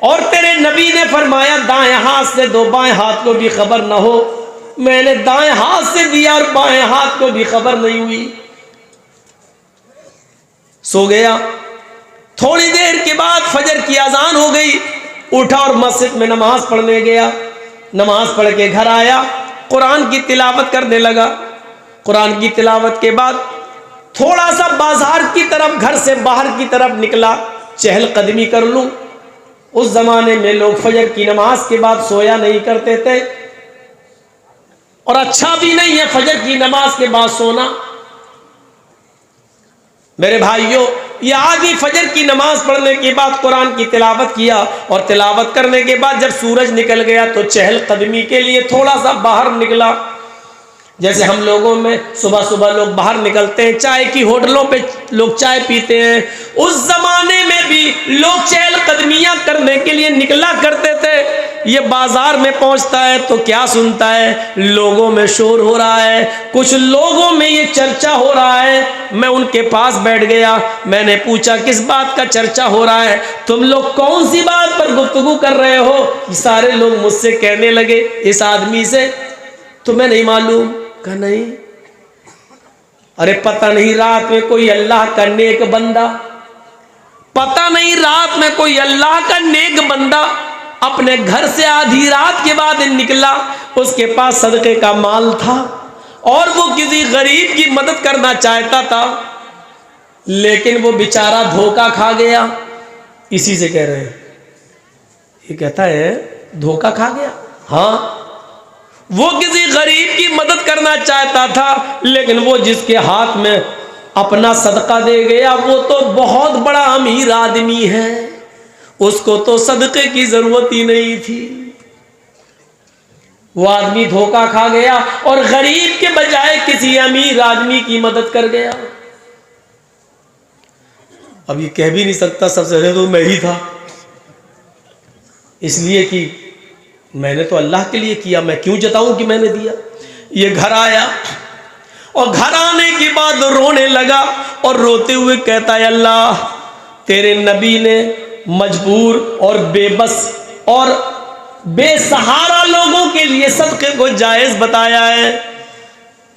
और तेरे नबी ने फरमाया दाएं हाथ से दो, बाएं हाथ को भी खबर ना हो। मैंने दाएं हाथ से दिया और बाएं हाथ को भी खबर नहीं हुई। सो गया। थोड़ी देर के बाद फजर की अजान हो गई, उठा और मस्जिद में नमाज पढ़ने गया। नमाज पढ़ के घर आया, कुरान की तिलावत करने लगा। कुरान की तिलावत के बाद थोड़ा सा बाजार की तरफ, घर से बाहर की तरफ निकला, चहलकदमी कर लूं। उस जमाने में लोग फजर की नमाज के बाद सोया नहीं करते थे, और अच्छा भी नहीं है फजर की नमाज के बाद सोना। मेरे भाइयों, ये आदमी फजर की नमाज पढ़ने के बाद कुरान की तिलावत किया, और तिलावत करने के बाद जब सूरज निकल गया तो चहलकदमी के लिए थोड़ा सा बाहर निकला। जैसे हम लोगों में सुबह सुबह लोग बाहर निकलते हैं, चाय की होटलों पे लोग चाय पीते हैं, उस जमाने में भी लोग चहलकदमियां करने के लिए निकला करते थे। ये बाजार में पहुंचता है तो क्या सुनता है, लोगों में शोर हो रहा है, कुछ लोगों में ये चर्चा हो रहा है। मैं उनके पास बैठ गया, मैंने पूछा किस बात का चर्चा हो रहा है, तुम लोग कौन सी बात पर गुफ्तगू कर रहे हो? सारे लोग मुझसे कहने लगे इस आदमी से तुम्हें नहीं मालूम? कहा नहीं। अरे पता नहीं रात में कोई अल्लाह का नेक बंदा, पता नहीं रात में कोई अल्लाह का नेक बंदा अपने घर से आधी रात के बाद निकला, उसके पास सदके का माल था और वो किसी गरीब की मदद करना चाहता था, लेकिन वो बेचारा धोखा खा गया। इसी से कह रहे हैं, ये कहता है धोखा खा गया। हाँ, वो किसी गरीब की मदद करना चाहता था, लेकिन वो जिसके हाथ में अपना सदका दे गया वो तो बहुत बड़ा अमीर आदमी है, उसको तो सदके की जरूरत ही नहीं थी। वो आदमी धोखा खा गया और गरीब के बजाय किसी अमीर आदमी की मदद कर गया। अब ये कह भी नहीं सकता सबसे पहले तो मैं ही था, इसलिए कि मैंने तो अल्लाह के लिए किया, मैं क्यों जताऊं कि मैंने दिया। ये घर आया और घर आने के बाद रोने लगा और रोते हुए कहता है अल्लाह, तेरे नबी ने मजबूर और बेबस और बेसहारा लोगों के लिए सदके को जायज बताया है,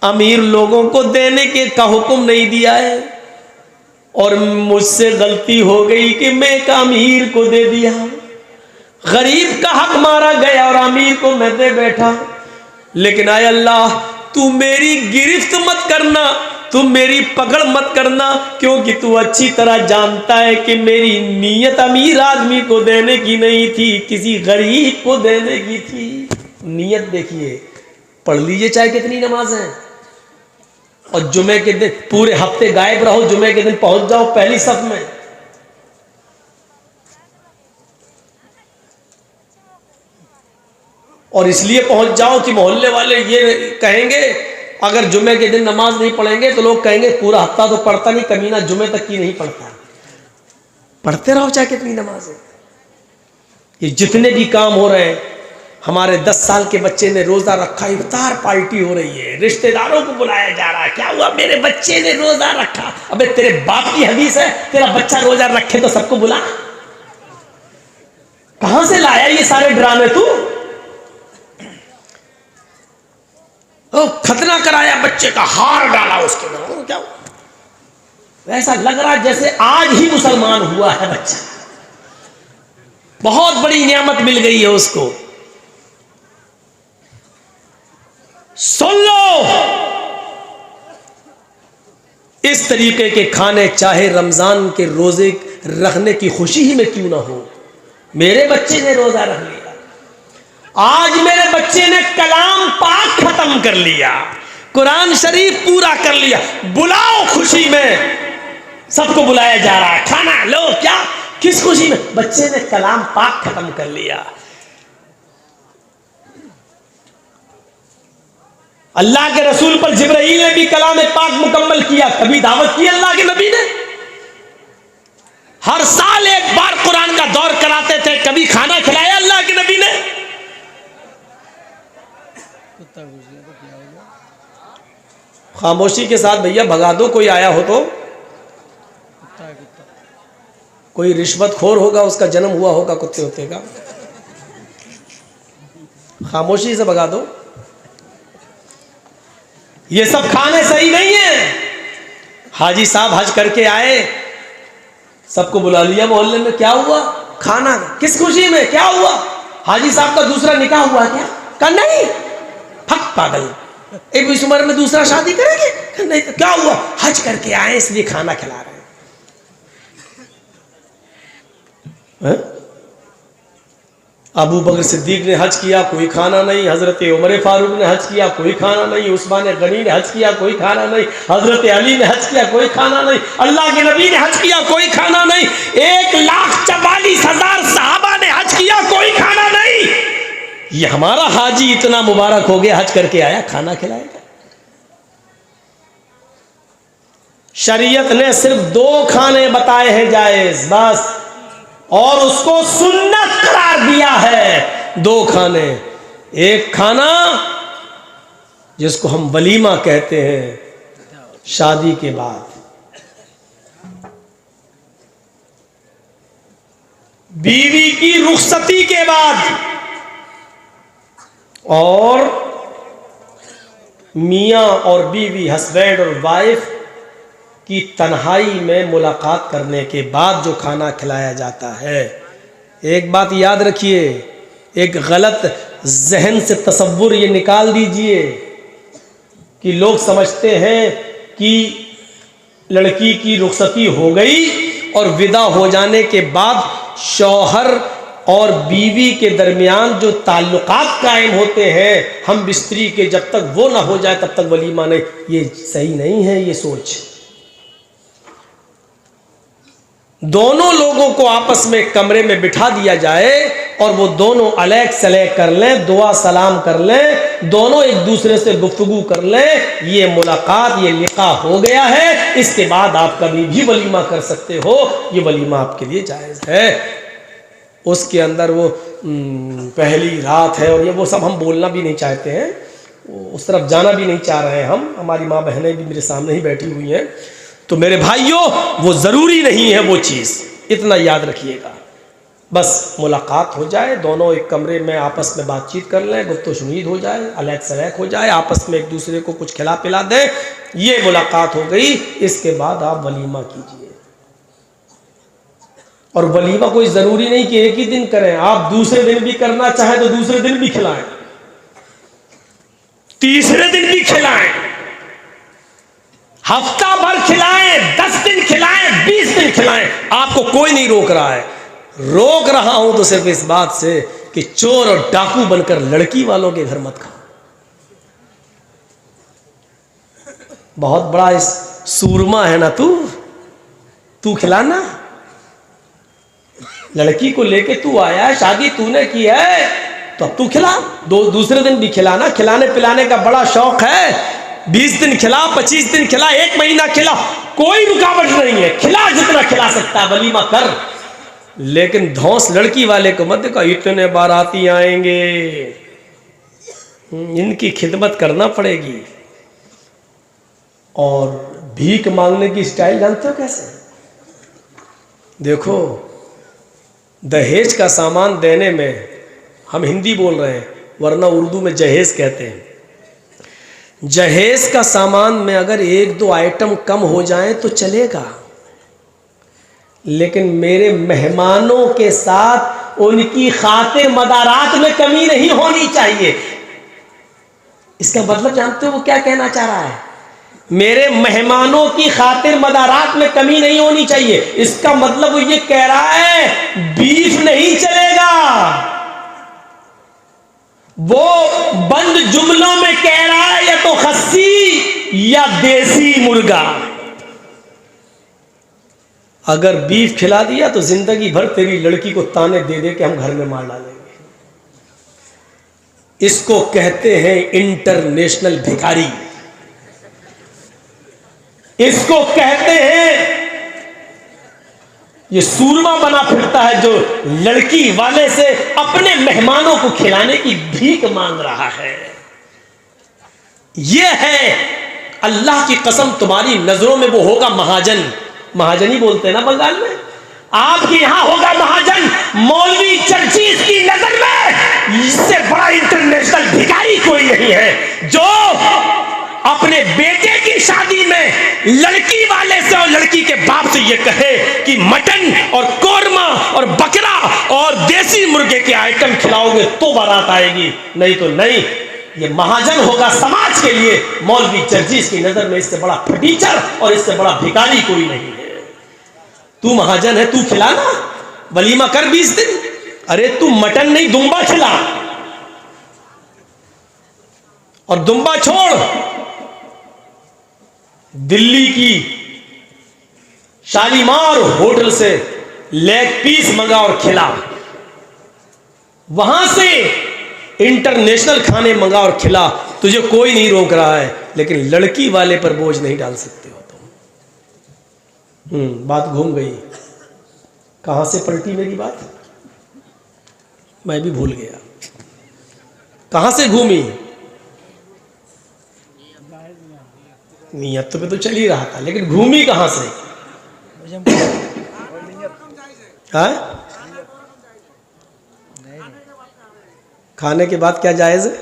अमीर लोगों को देने के का हुक्म नहीं दिया है, और मुझसे गलती हो गई कि मैं एक अमीर को दे दिया, गरीब का हक मारा गया और अमीर को मैं दे बैठा। लेकिन आय अल्लाह, तू मेरी गिरफ्त मत करना, तू मेरी पकड़ मत करना, क्योंकि तू अच्छी तरह जानता है कि मेरी नीयत अमीर आदमी को देने की नहीं थी, किसी गरीब को देने की थी। नीयत देखिए, पढ़ लीजिए चाहे कितनी नमाज है, और जुमे के दिन पूरे हफ्ते गायब रहो, जुमे के दिन पहुंच जाओ पहली सफ में। और इसलिए पहुंच जाओ कि मोहल्ले वाले ये कहेंगे अगर जुमे के दिन नमाज नहीं पढ़ेंगे तो लोग कहेंगे पूरा हफ्ता तो पढ़ता नहीं, कमीना जुमे तक की नहीं पढ़ता। पढ़ते रहो चाहे कितनी नमाज है। ये जितने भी काम हो रहे हैं, हमारे 10 साल के बच्चे ने रोजा रखा, इफ्तार पार्टी हो रही है, रिश्तेदारों को बुलाया जा रहा है, क्या हुआ मेरे बच्चे ने रोजा रखा। अबे तेरे बाप की हदीस है, तेरा बच्चा रोजा रखे तो सबको बुला। कहां से लाया ये सारे ड्रामे तू? खतना कराया, बच्चे का हार डाला उसके अंदर, क्या वैसा लग रहा जैसे आज ही मुसलमान हुआ है बच्चा, बहुत बड़ी नियामत मिल गई है उसको। सुन लो, इस तरीके के खाने चाहे रमजान के रोजे रखने की खुशी ही में क्यों ना हो, मेरे बच्चे ने रोजा रख लिया, आज मेरे बच्चे ने कलाम पाक खत्म कर लिया, कुरान शरीफ पूरा कर लिया, बुलाओ खुशी में। सबको बुलाया जा रहा है, खाना लो, क्या किस खुशी में? बच्चे ने कलाम पाक खत्म कर लिया। अल्लाह के रसूल पर जिब्राईल ने भी कलाम पाक मुकम्मल किया। कभी दावत की अल्लाह के नबी ने? हर साल एक बार कुरान का दौर कराते थे। कभी खाना खिलाया अल्लाह के नबी ने? खामोशी के साथ भैया भगा दो, कोई आया हो तो। कोई रिश्वतखोर होगा, उसका जन्म हुआ होगा कुत्ते होते का। खामोशी से भगा दो। ये सब खाने सही नहीं है। हाजी साहब हज करके आए, सबको बुला लिया मोहल्ले में, क्या हुआ? खाना। किस खुशी में? क्या हुआ? हाजी साहब का दूसरा निकाह हुआ क्या? कहा नहीं। फक पागल, एक इस उम्र में दूसरा शादी करेंगे? नहीं। तो क्या हुआ? हज करके आए इसलिए खाना खिला रहे हैं। अबू बकर सिद्दीक ने हज किया, कोई खाना नहीं। हजरत उमर फारूक ने हज किया, कोई खाना नहीं। उस्मान गनी ने हज किया, कोई खाना नहीं। हजरत अली ने हज किया, कोई खाना नहीं। अल्लाह के नबी ने हज किया, कोई खाना नहीं। 1,44,000 सहाबा ने हज किया, कोई खाना नहीं। ये हमारा हाजी इतना मुबारक हो गया, हज करके आया, खाना खिलाएगा। शरीयत ने सिर्फ 2 खाने बताए हैं जायज, बस, और उसको सुन्नत करार दिया है। 2 खाने। एक खाना जिसको हम वलीमा कहते हैं शादी के बाद, बीवी की रुखसती के बाद, और मियां और बीवी, हस्बैंड और वाइफ की तन्हाई में मुलाकात करने के बाद जो खाना खिलाया जाता है। एक बात याद रखिए, एक गलत जहन से तसव्वुर ये निकाल दीजिए कि लोग समझते हैं कि लड़की की रुखसती हो गई और विदा हो जाने के बाद शौहर और बीवी के दरमियान जो ताल्लुकात कायम होते हैं हम बिस्तरी के, जब तक वो ना हो जाए तब तक वलीमा नहीं। ये सही नहीं है ये सोच। दोनों लोगों को आपस में कमरे में बिठा दिया जाए और वो दोनों अलग सलह कर लें, दुआ सलाम कर लें, दोनों एक दूसरे से गुफ्तगू कर लें, ये मुलाकात, ये लिक़ा हो गया है। इसके बाद आप कभी भी वलीमा कर सकते हो, ये वलीमा आपके लिए जायज़ है। उसके अंदर वो पहली रात है और ये वो सब हम बोलना भी नहीं चाहते हैं, उस तरफ जाना भी नहीं चाह रहे हैं हम। हमारी माँ बहनें भी मेरे सामने ही बैठी हुई हैं। तो मेरे भाइयों, वो ज़रूरी नहीं है वो चीज़, इतना याद रखिएगा। बस मुलाकात हो जाए, दोनों एक कमरे में आपस में बातचीत कर लें, गुफ्तो शुनीद हो जाए, अलग सलैक हो जाए, आपस में एक दूसरे को कुछ खिला पिला दें, ये मुलाकात हो गई। इसके बाद आप वलीमा कीजिए। और वलीमा कोई ज़रूरी नहीं कि एक ही दिन करें, आप दूसरे दिन भी करना चाहें तो दूसरे दिन भी खिलाएं, तीसरे दिन भी खिलाएं, हफ्ता भर खिलाएं, 10 दिन खिलाएं, 20 दिन खिलाएं, आपको कोई नहीं रोक रहा है। रोक रहा हूं तो सिर्फ इस बात से कि चोर और डाकू बनकर लड़की वालों के घर मत खाओ। बहुत बड़ा इस सूरमा है ना तू खिलाना। लड़की को लेके तू आया है, शादी तूने की है, तो अब तू खिला, दूसरे दिन भी खिलाना। खिलाने पिलाने का बड़ा शौक है, 20 दिन खिला, 25 दिन खिला, 1 महीना खिला, कोई रुकावट नहीं है। खिला जितना खिला सकता है, वलीमा कर। लेकिन धौंस लड़की वाले को मत देखो, इतने बाराती आएंगे, इनकी खिदमत करना पड़ेगी। और भीख मांगने की स्टाइल जानते हो कैसे? देखो, दहेज का सामान देने में, हम हिंदी बोल रहे हैं वरना उर्दू में जहेज कहते हैं, जहेज का सामान में अगर 1-2 आइटम कम हो जाएं तो चलेगा, लेकिन मेरे मेहमानों के साथ उनकी खातिर मदारात में कमी नहीं होनी चाहिए। इसका मतलब जानते हो वो क्या कहना चाह रहा है? मेरे मेहमानों की खातिर मदारात में कमी नहीं होनी चाहिए। इसका मतलब वो ये कह रहा है बीफ नहीं चलेगा। वो बंद जुमलों में कह रहा है या तो खस्सी या देसी मुर्गा। अगर बीफ खिला दिया तो जिंदगी भर तेरी लड़की को ताने दे दे के हम घर में मार डालेंगे। इसको कहते हैं इंटरनेशनल भिखारी। इसको कहते हैं, ये सूरमा बना फिरता है जो लड़की वाले से अपने मेहमानों को खिलाने की भीख मांग रहा है। ये है, अल्लाह की कसम तुम्हारी नजरों में वो होगा महाजन। महाजन ही बोलते हैं ना बंगाल में। आपके यहां होगा महाजन। मौलवी चर्चिस की नजर में इससे बड़ा इंटरनेशनल भिखारी कोई नहीं है जो अपने बेटे की शादी में लड़की वाले से और लड़की के बाप से ये कहे कि मटन और कोरमा और बकरा और देसी मुर्गे के आइटम खिलाओगे तो बारात आएगी, नहीं तो नहीं। ये महाजन होगा समाज के लिए। मौलवी चर्चिस की नजर में इससे बड़ा फटीचर और इससे बड़ा भिखारी कोई नहीं है। तू महाजन है, तू खिला ना, वलीमा कर 20 दिन। अरे तू मटन नहीं दुम्बा खिला, और दुम्बा छोड़, दिल्ली की शालीमार होटल से लेग पीस मंगा और खिला, वहां से इंटरनेशनल खाने मंगा और खिला, तुझे कोई नहीं रोक रहा है। लेकिन लड़की वाले पर बोझ नहीं डाल सकते हो तुम। बात घूम गई। कहां से पलटी मेरी बात, मैं भी भूल गया। कहां से घूमी? नियत पे तो चल ही रहा था, लेकिन घूमी कहां से? हाँ? खाने के बाद क्या जायज है?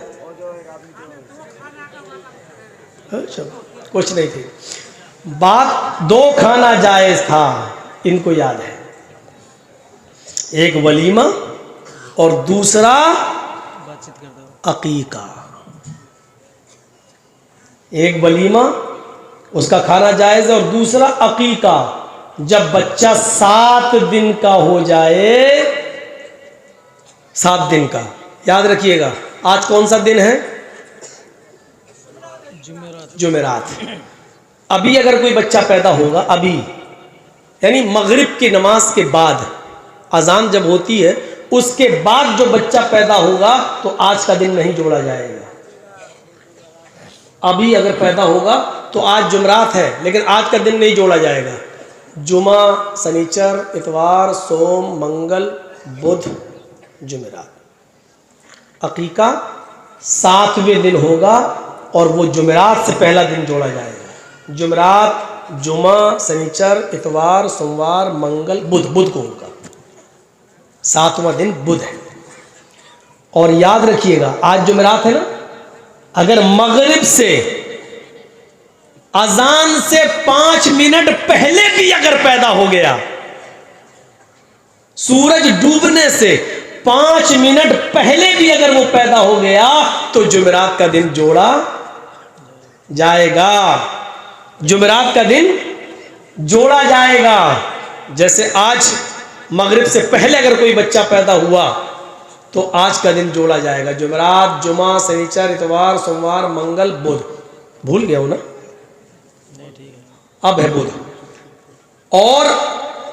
अच्छा, कुछ नहीं थी बात। 2 खाना जायज था, इनको याद है। एक वलीमा और दूसरा अकीका। एक वलीमा उसका खाना जायज है और दूसरा अकीका। जब बच्चा 7 दिन का हो जाए, 7 दिन का, याद रखिएगा। आज कौन सा दिन है? जुमेरात। अभी अगर कोई बच्चा पैदा होगा, अभी यानी मगरिब की नमाज के बाद, अजान जब होती है उसके बाद जो बच्चा पैदा होगा तो आज का दिन नहीं जोड़ा जाएगा। अभी अगर पैदा होगा तो आज जुमरात है, लेकिन आज का दिन नहीं जोड़ा जाएगा। जुमा, शनिचर, इतवार, सोम, मंगल, बुध, जुमेरात। अकीका 7वें दिन होगा और वो जुमेरात से पहला दिन जोड़ा जाएगा। जुमेरात, जुमा, शनिचर, इतवार, सोमवार, मंगल, बुध, बुध को होगा। 7वां दिन बुध है। और याद रखिएगा, आज जुमेरात है ना, अगर मगरिब से अजान से 5 मिनट पहले भी अगर पैदा हो गया, सूरज डूबने से 5 मिनट पहले भी अगर वो पैदा हो गया तो जुमेरात का दिन जोड़ा जाएगा। जुमेरात का दिन जोड़ा जाएगा। जैसे आज मगरिब से पहले अगर कोई बच्चा पैदा हुआ तो आज का दिन जोड़ा जाएगा। जुमेरात, जुमा, शनिचर, इतवार, सोमवार, मंगल, बुध। भूल गया हूं ना? अब है बुध। और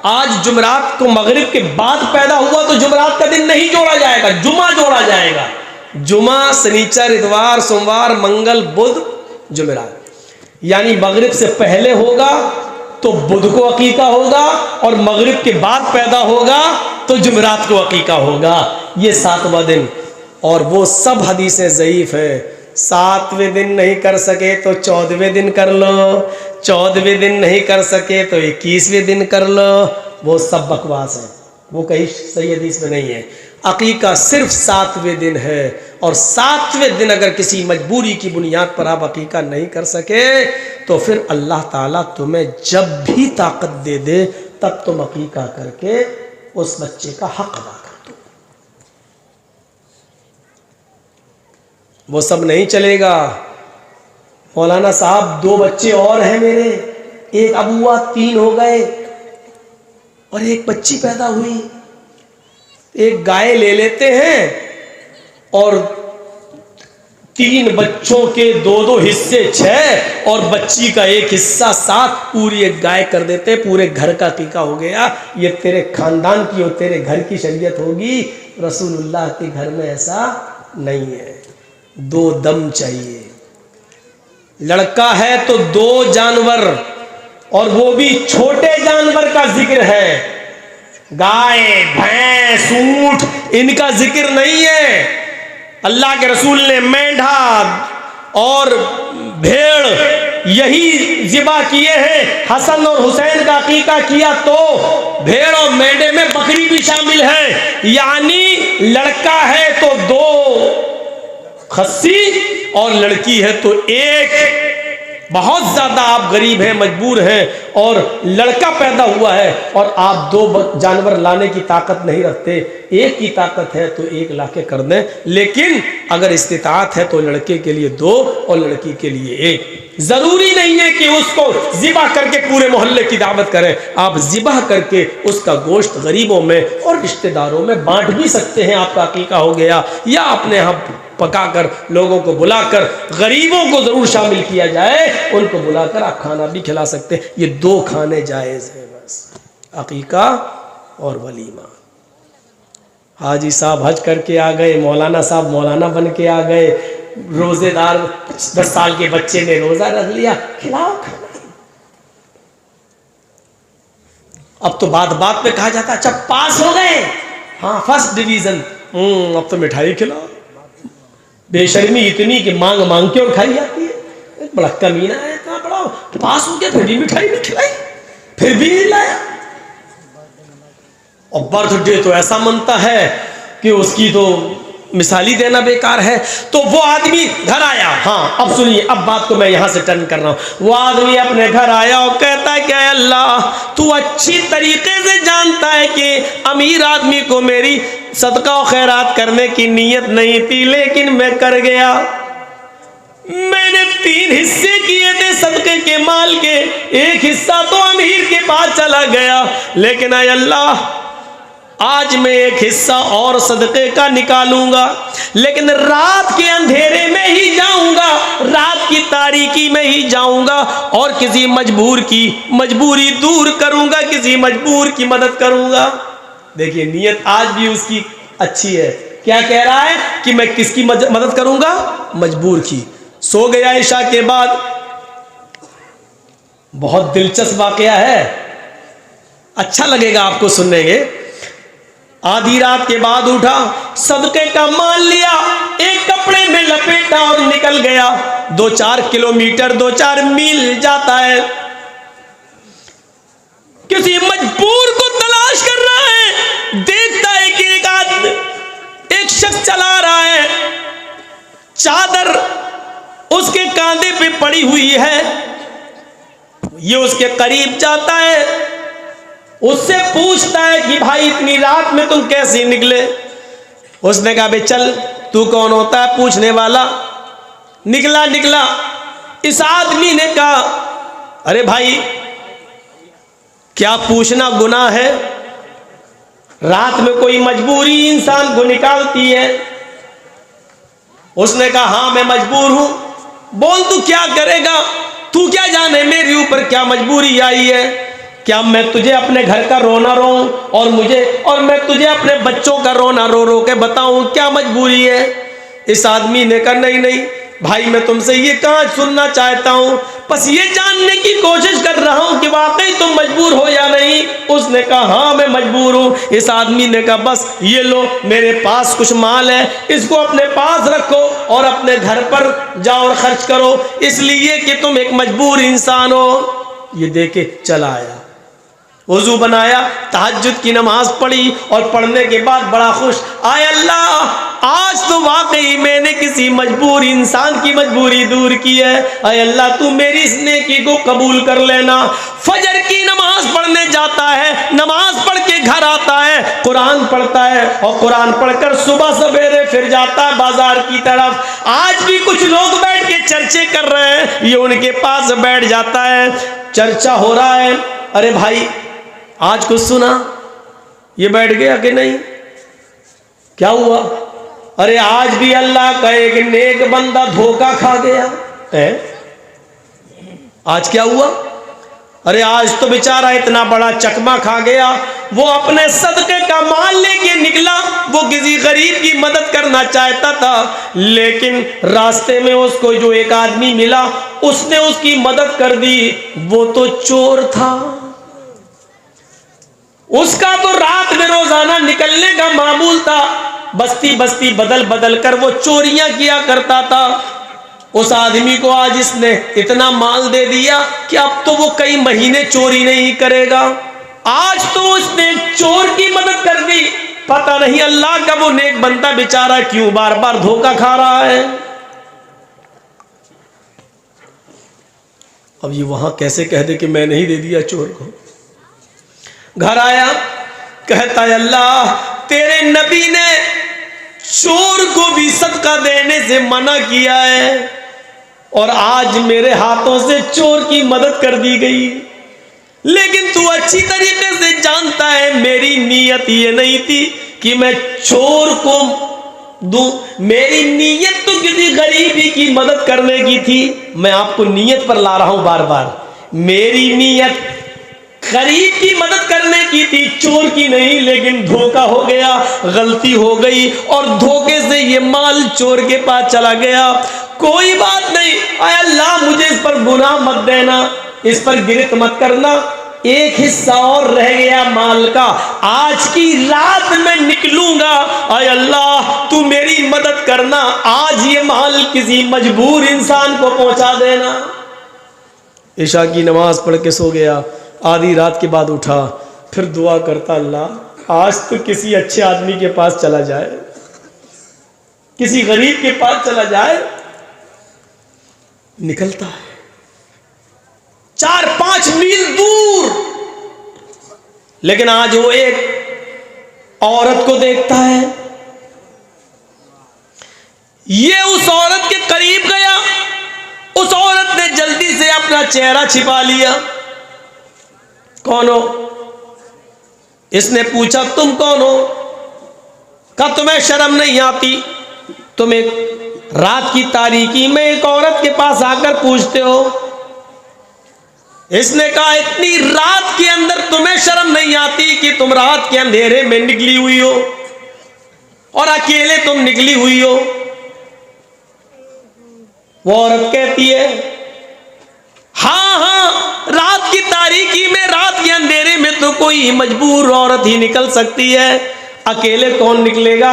आज जुमेरात को मगरिब के बाद पैदा हुआ तो जुमेरात का दिन नहीं जोड़ा जाएगा, जुमा जोड़ा जाएगा। जुमा, शनिचर, इतवार, सोमवार, मंगल, बुध, जुमेरात। यानी मगरिब से पहले होगा तो बुध को अकीका होगा, और मगरिब के बाद पैदा होगा तो जुमेरात को अकीका होगा। ये 7वां दिन। और वो सब हदीसें ज़ईफ है। 7वें दिन नहीं कर सके तो 14वें दिन कर लो, 14वें दिन नहीं कर सके तो 21वें दिन कर लो। वो सब बकवास है, वो कहीं सही हदीस में नहीं है। अकीका सिर्फ 7वें दिन है, और 7वें दिन अगर किसी मजबूरी की बुनियाद पर आप अकीका नहीं कर सके तो फिर अल्लाह ताला तुम्हें जब भी ताकत दे दे तब तुम अकीका करके उस बच्चे का हक अदा कर दो। वो सब नहीं चलेगा। मौलाना साहब 2 बच्चे और हैं मेरे, एक अब हुआ, 3 हो गए, और एक बच्ची पैदा हुई। एक गाय ले लेते हैं और 3 बच्चों के 2-2 हिस्से 6 और बच्ची का एक हिस्सा 7, पूरी एक गाय कर देते, पूरे घर का टीका हो गया। ये तेरे खानदान की और तेरे घर की शरीयत होगी। रसूलुल्लाह के घर में ऐसा नहीं है। 2 दम चाहिए। लड़का है तो 2 जानवर, और वो भी छोटे जानवर का जिक्र है। गाय, भैंस, ऊंट, इनका जिक्र नहीं है। अल्लाह के रसूल ने मेंढा और भेड़ यही ज़िबा किए हैं। हसन और हुसैन का अकीका किया तो भेड़ और मेंढे में बकरी भी शामिल है। यानी लड़का है तो 2 खस्सी और लड़की है तो 1। बहुत ज़्यादा आप गरीब हैं, मजबूर हैं और लड़का पैदा हुआ है और आप 2 जानवर लाने की ताकत नहीं रखते, 1 की ताकत है तो 1 लाके कर दें। लेकिन अगर इस्तिताअत है तो लड़के के लिए 2 और लड़की के लिए 1। ज़रूरी नहीं है कि उसको ज़िबा करके पूरे मोहल्ले की दावत करें। आप ज़िबा करके उसका गोश्त गरीबों में और रिश्तेदारों में बांट भी सकते हैं। आपका अकीका हो गया, या अपने यहाँ पकाकर लोगों को बुलाकर गरीबों को जरूर शामिल किया जाए, उनको बुलाकर आप खाना भी खिला सकते हैं। ये 2 खाने जायज़ हैं बस, अकीका और वलीमा। हाजी साहब हज करके आ गए, मौलाना साहब मौलाना बन के आ गए, रोजेदार 10 साल के बच्चे ने रोजा रख लिया, खिलाओ खाना। अब तो बात बात पे कहा जाता है अच्छा पास हो गए, हाँ फर्स्ट डिवीजन, अब तो मिठाई खिलाओ। बेशर्मी इतनी कि मांग मांग के और खाई जाती है। बड़ा कमीना है, कहाँ बड़ा पास हो गया फिर भी मिठाई नहीं खिलाई, फिर भी नहीं लाया। और बर्थडे तो ऐसा मनता है कि उसकी तो मिसाली देना बेकार है। तो वो आदमी घर आया, हाँ अब सुनिए, अब बात को मैं यहां से टर्न कर रहा हूं। वो आदमी अपने घर आया और कहता है कि अल्लाह तू अच्छी तरीके से जानता है कि अमीर आदमी को मेरी सदका और खैरात करने की नीयत नहीं थी, लेकिन मैं कर गया। मैंने 3 हिस्से किए थे सदके के माल के, 1 हिस्सा तो अमीर के पास चला गया, लेकिन आय अल्लाह आज मैं 1 हिस्सा और सदके का निकालूंगा, लेकिन रात के अंधेरे में ही जाऊंगा, रात की तारीकी में ही जाऊंगा और किसी मजबूर की मजबूरी दूर करूंगा, किसी मजबूर की मदद करूंगा। देखिए नीयत आज भी उसकी अच्छी है। क्या कह रहा है कि मैं किसकी मदद करूंगा? मजबूर की। सो गया इशा के बाद। बहुत दिलचस्प वाकया है, अच्छा लगेगा आपको सुनने के। आधी रात के बाद उठा, सदके का माल लिया, एक कपड़े में लपेटा और निकल गया। 2-4 किलोमीटर 2-4 मील जाता है, किसी मजबूर को तलाश कर रहा है। देखता है कि एक शख्स चला रहा है, चादर उसके कांधे पे पड़ी हुई है। ये उसके करीब जाता है, उससे पूछता है कि भाई इतनी रात में तुम कैसे निकले? उसने कहा भाई चल, तू कौन होता है पूछने वाला? निकला। इस आदमी ने कहा अरे भाई क्या पूछना गुनाह है? रात में कोई मजबूरी इंसान को निकालती है। उसने कहा हाँ मैं मजबूर हूं। बोल तू क्या करेगा? तू क्या जाने मेरे ऊपर क्या मजबूरी आई है? क्या मैं तुझे अपने घर का रोना रोऊं और मैं तुझे अपने बच्चों का रोना रो रो के बताऊं क्या मजबूरी है? इस आदमी ने कहा नहीं भाई, मैं तुमसे ये कहाँ सुनना चाहता हूँ, बस ये जानने की कोशिश कर रहा हूँ कि वाकई तुम मजबूर हो या नहीं। उसने कहा हाँ मैं मजबूर हूँ। इस आदमी ने कहा बस ये लो, मेरे पास कुछ माल है, इसको अपने पास रखो और अपने घर पर जाओ और खर्च करो, इसलिए कि तुम एक मजबूर इंसान हो। ये देके चला आया, वजू बनाया, तहज्जुद की नमाज पढ़ी और पढ़ने के बाद बड़ा खुश, आय अल्लाह आज तो वाकई मैंने किसी मजबूर इंसान की मजबूरी दूर की है। आय अल्लाह तू मेरी इस नेकी को कबूल कर लेना। फजर की नमाज पढ़ने जाता है, नमाज पढ़ के घर आता है, कुरान पढ़ता है और कुरान पढ़कर सुबह सवेरे फिर जाता है बाजार की तरफ। आज भी कुछ लोग बैठ के चर्चे कर रहे हैं, ये उनके पास बैठ जाता है, चर्चा हो रहा है, अरे भाई आज कुछ सुना? ये बैठ गया कि नहीं? क्या हुआ? अरे आज भी अल्लाह का एक नेक बंदा धोखा खा गया है। आज क्या हुआ? अरे आज तो बेचारा इतना बड़ा चकमा खा गया। वो अपने सदके का माल लेके निकला, वो किसी गरीब की मदद करना चाहता था, लेकिन रास्ते में उसको जो एक आदमी मिला उसने उसकी मदद कर दी। वो तो चोर था। उसका तो रात में रोजाना निकलने का मामूल था। बस्ती बस्ती बदल बदल कर वो चोरियां किया करता था। उस आदमी को आज इसने इतना माल दे दिया कि अब तो वो कई महीने चोरी नहीं करेगा। आज तो उसने चोर की मदद कर दी। पता नहीं अल्लाह का वो नेक बंदा बेचारा क्यों बार बार धोखा खा रहा है। अब ये वहां कैसे कह दे कि मैं नहीं दे दिया चोर को। घर आया, कहता है अल्लाह तेरे नबी ने चोर को भी सदका देने से मना किया है और आज मेरे हाथों से चोर की मदद कर दी गई। लेकिन तू अच्छी तरीके से जानता है मेरी नीयत ये नहीं थी कि मैं चोर को दूं। मेरी नीयत तो किसी गरीबी की मदद करने की थी। मैं आपको नीयत पर ला रहा हूं बार बार। मेरी नीयत गरीब की मदद करने की थी, चोर की नहीं। लेकिन धोखा हो गया, गलती हो गई और धोखे से ये माल चोर के पास चला गया। कोई बात नहीं, आय अल्लाह मुझे इस पर गुनाह मत देना, इस पर गिरफ्त मत करना। एक हिस्सा और रह गया माल का, आज की रात मैं निकलूंगा। आय अल्लाह तू मेरी मदद करना, आज ये माल किसी मजबूर इंसान को पहुंचा देना। इशा की नमाज पढ़ के सो गया। आधी रात के बाद उठा, फिर दुआ करता अल्लाह आज तो किसी अच्छे आदमी के पास चला जाए, किसी गरीब के पास चला जाए। निकलता है 4-5 मील दूर, लेकिन आज वो एक औरत को देखता है। ये उस औरत के करीब गया। उस औरत ने जल्दी से अपना चेहरा छिपा लिया। कौन हो? इसने पूछा तुम कौन हो? कहा तुम्हें शर्म नहीं आती? तुम एक रात की तारीकी में एक औरत के पास आकर पूछते हो। इसने कहा इतनी रात के अंदर तुम्हें शर्म नहीं आती कि तुम रात के अंधेरे में निकली हुई हो और अकेले तुम निकली हुई हो? वो औरत कहती है हाँ हाँ, रात की तारीकी में, रात के अंधेरे में तो कोई मजबूर औरत ही निकल सकती है, अकेले कौन निकलेगा?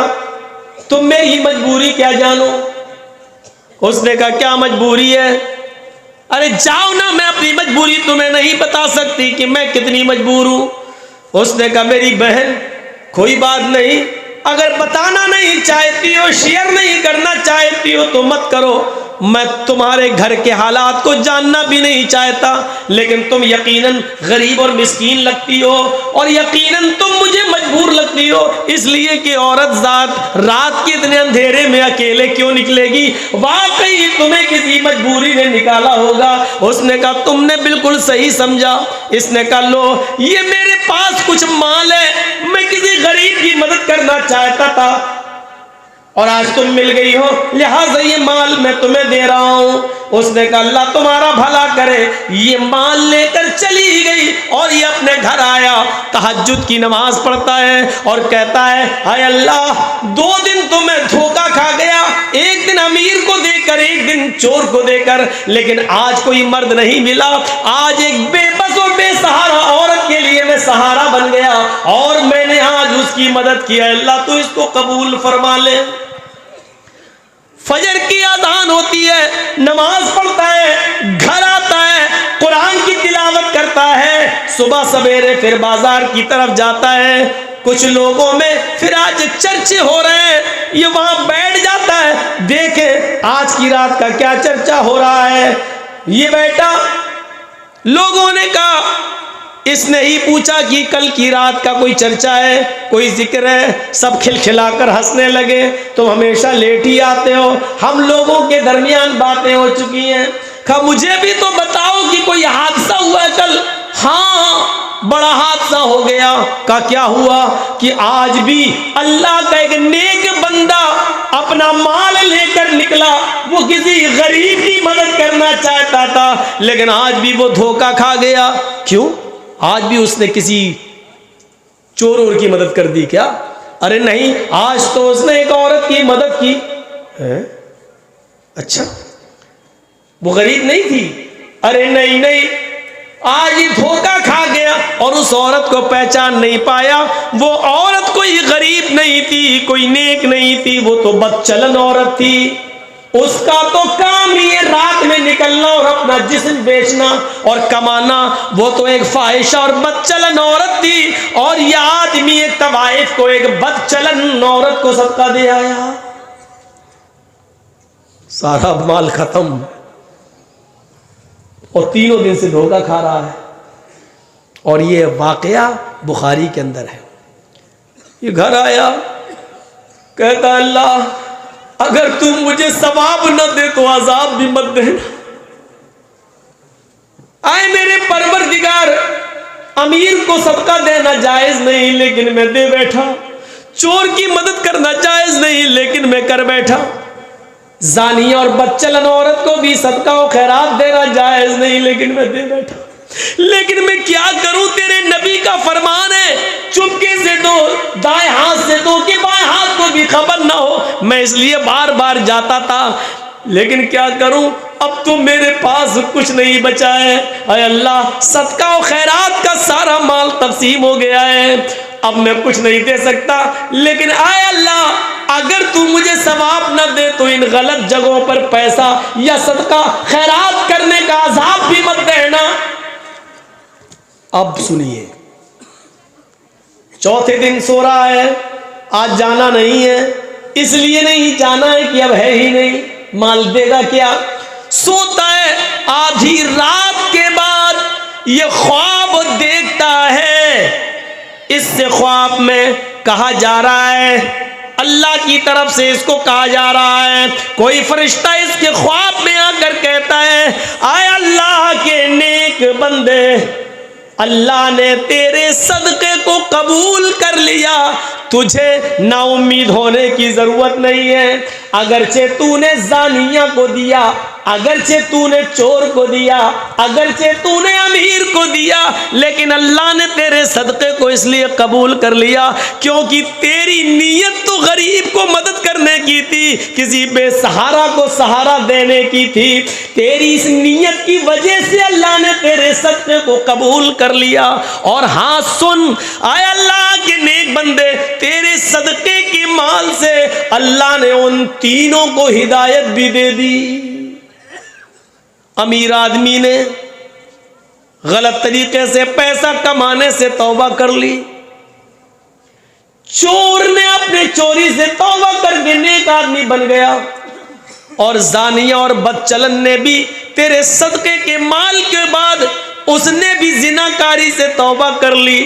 तुम मेरी मजबूरी क्या जानो? उसने कहा क्या मजबूरी है? अरे जाओ ना, मैं अपनी मजबूरी तुम्हें नहीं बता सकती कि मैं कितनी मजबूर हूं। उसने कहा मेरी बहन कोई बात नहीं, अगर बताना नहीं चाहती हो, शेयर नहीं करना चाहती हो तो मत करो। मैं तुम्हारे घर के हालात को जानना भी नहीं चाहता, लेकिन तुम यकीनन गरीब और मिस्कीन लगती हो और यकीनन तुम मुझे मजबूर लगती हो, इसलिए कि औरत जात रात के इतने अंधेरे में अकेले क्यों निकलेगी? वाकई तुम्हें किसी मजबूरी ने निकाला होगा। उसने कहा तुमने बिल्कुल सही समझा। इसने कहा लो ये मेरे पास कुछ माल है, मैं किसी गरीब की मदद करना चाहता था और आज तुम मिल गई हो, लिहाजा ये माल मैं तुम्हें दे रहा हूं। उसने कहा अल्लाह तुम्हारा भला करे। ये माल लेकर चली गई और ये अपने घर आया, तहज्जुद की नमाज पढ़ता है और कहता है हाय अल्लाह 2 दिन तो मैं धोखा खा गया, एक दिन अमीर को देकर, एक दिन चोर को देकर, लेकिन आज कोई मर्द नहीं मिला। आज एक बेबस और बेसहारा औरत के लिए मैं सहारा बन गया और मैंने आज उसकी मदद की। अल्लाह तो इसको कबूल फरमा ले। फजर की अज़ान होती है, नमाज पढ़ता है, घर आता है, कुरान की तिलावत करता है, सुबह सवेरे फिर बाजार की तरफ जाता है। कुछ लोगों में फिर आज चर्चे हो रहे हैं, ये वहां बैठ जाता है, देखे आज की रात का क्या चर्चा हो रहा है। ये बैठा, लोगों ने कहा, इसने ही पूछा कि कल की रात का कोई चर्चा है, कोई जिक्र है? सब खिलखिलाकर हंसने लगे। तुम हमेशा लेट ही आते हो, हम लोगों के दरमियान बातें हो चुकी हैं। कहा मुझे भी तो बताओ कि कोई हादसा हुआ कल? हाँ बड़ा हादसा हो गया। कहा क्या हुआ? कि आज भी अल्लाह का एक नेक बंदा अपना माल लेकर निकला, वो किसी गरीब की मदद करना चाहता था, लेकिन आज भी वो धोखा खा गया। क्यों? आज भी उसने किसी चोर की मदद कर दी क्या? अरे नहीं, आज तो उसने एक औरत की मदद की है। अच्छा, वो गरीब नहीं थी? अरे नहीं नहीं, आज ही धोखा खा गया और उस औरत को पहचान नहीं पाया। वो औरत कोई गरीब नहीं थी, कोई नेक नहीं थी, वो तो बदचलन औरत थी। उसका तो काम ही है रात में निकलना और अपना जिस्म बेचना और कमाना। वो तो एक फाहिशा और बदचलन औरत थी, और यह आदमी एक तवाइफ को एक बदचलन औरत को सदका दे आया। सारा माल खत्म और 3 दिन से धोखा खा रहा है। और ये वाकया बुखारी के अंदर है। ये घर आया, कहता अल्लाह अगर तुम मुझे सवाब न दे तो अजाब भी मत देना। आए मेरे परवरदिगार, अमीर को सदका देना जायज नहीं लेकिन मैं दे बैठा, चोर की मदद करना जायज नहीं लेकिन मैं कर बैठा, जानी और बदचलन औरत को भी सदका और खैरात देना जायज नहीं लेकिन मैं दे बैठा। लेकिन मैं क्या करूं, तेरे नबी का फरमान है चुपके से दो, दाएं हाथ से दो कि बाएं हाथ को भी खबर ना हो। मैं इसलिए बार बार जाता था, लेकिन क्या करूं, अब तो मेरे पास कुछ नहीं बचा है। अय अल्लाह, सदका और खैरात का सारा माल तकसीम हो गया है, अब मैं कुछ नहीं दे सकता। लेकिन आय अल्लाह, अगर तू मुझे सवाब न दे तो इन गलत जगहों पर पैसा या सदका खैरात करने का अजाब भी मत देना। अब सुनिए, चौथे दिन सो रहा है, आज जाना नहीं है, इसलिए नहीं जाना है कि अब है ही नहीं, माल देगा क्या। सोता है, आधी रात के बाद ये ख्वाब देखता है। इससे ख्वाब में कहा जा रहा है, अल्लाह की तरफ से इसको कहा जा रहा है, कोई फरिश्ता इसके ख्वाब में आकर कहता है, आए अल्लाह के नेक बंदे, अल्लाह ने तेरे सदक़े को कबूल कर लिया, तुझे नाउम्मीद होने की जरूरत नहीं है। अगरचे तूने जानिया को दिया, अगरचे तूने चोर को दिया, अगरचे तूने अमीर को दिया, लेकिन अल्लाह ने तेरे सदक़े को इसलिए कबूल कर लिया क्योंकि तेरी नीयत तो गरीब को मदद करने की थी, किसी बेसहारा को सहारा देने की थी। तेरी इस नीयत की वजह से अल्लाह ने तेरे सदक़े को कबूल कर लिया। और हाँ सुन, आए अल्लाह के नेक बंदे, तेरे सदक़े के माल से अल्लाह ने उन तीनों को हिदायत भी दे दी। अमीर आदमी ने गलत तरीके से पैसा कमाने से तौबा कर ली, चोर ने अपने चोरी से तौबा करके नेक आदमी बन गया, और जानिया और बदचलन ने भी तेरे सदक़े के माल के बाद उसने भी जिनाकारी से तौबा कर ली।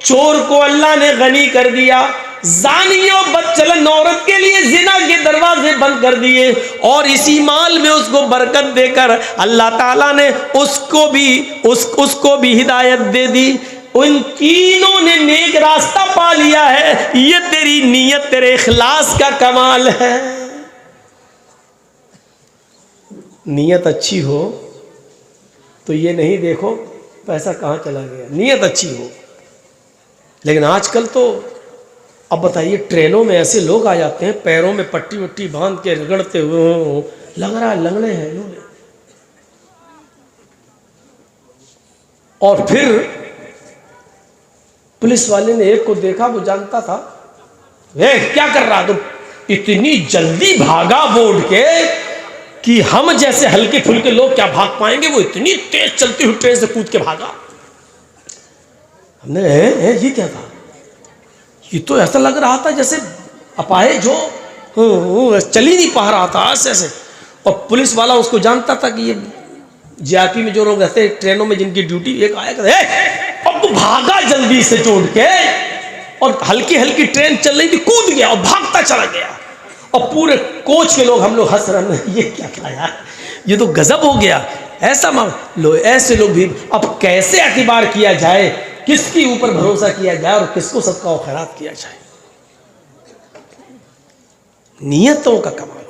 चोर को अल्लाह ने गनी कर दिया, जानी और बदचलन औरत के लिए जिना के दरवाजे बंद कर दिए, और इसी माल में उसको बरकत देकर अल्लाह ताला ने उसको भी हिदायत दे दी। उन तीनों ने नेक रास्ता पा लिया है। ये तेरी नीयत, तेरे इखलास का कमाल है। नीयत अच्छी हो तो ये नहीं देखो पैसा कहाँ चला गया, नीयत अच्छी हो। लेकिन आजकल तो अब बताइए, ट्रेनों में ऐसे लोग आ जाते हैं, पैरों में पट्टी वट्टी बांध के रगड़ते हुए, लग रहा है लंगड़े हैं इन्होंने, और फिर पुलिस वाले ने एक को देखा, वो जानता था, वे क्या कर रहा तुम, इतनी जल्दी भागा बोर्ड के कि हम जैसे हल्के फुल्के लोग क्या भाग पाएंगे, वो इतनी तेज चलती हुई ट्रेन से कूद के भागा। हमने ये क्या था, ये तो ऐसा लग रहा था जैसे अपाहिज हो, चल ही नहीं पा रहा था ऐसे। और पुलिस वाला उसको जानता था कि ये जीआरपी में जो लोग रहते हैं ट्रेनों में, जिनकी ड्यूटी, एक आया अब तो भागा जल्दी से जोड़ के, और हल्की हल्की ट्रेन चल रही थी, कूद गया और भागता चला गया। और पूरे कोच के लोग, हम लोग हंस रहे हैं, ये क्या था यार, ये तो गजब हो गया। ऐसा लो, ऐसे लोग भी, अब कैसे एतबार किया जाए, किसके ऊपर भरोसा किया जाए और किसको सदका और खैरात किया जाए। नियतों का कमाल।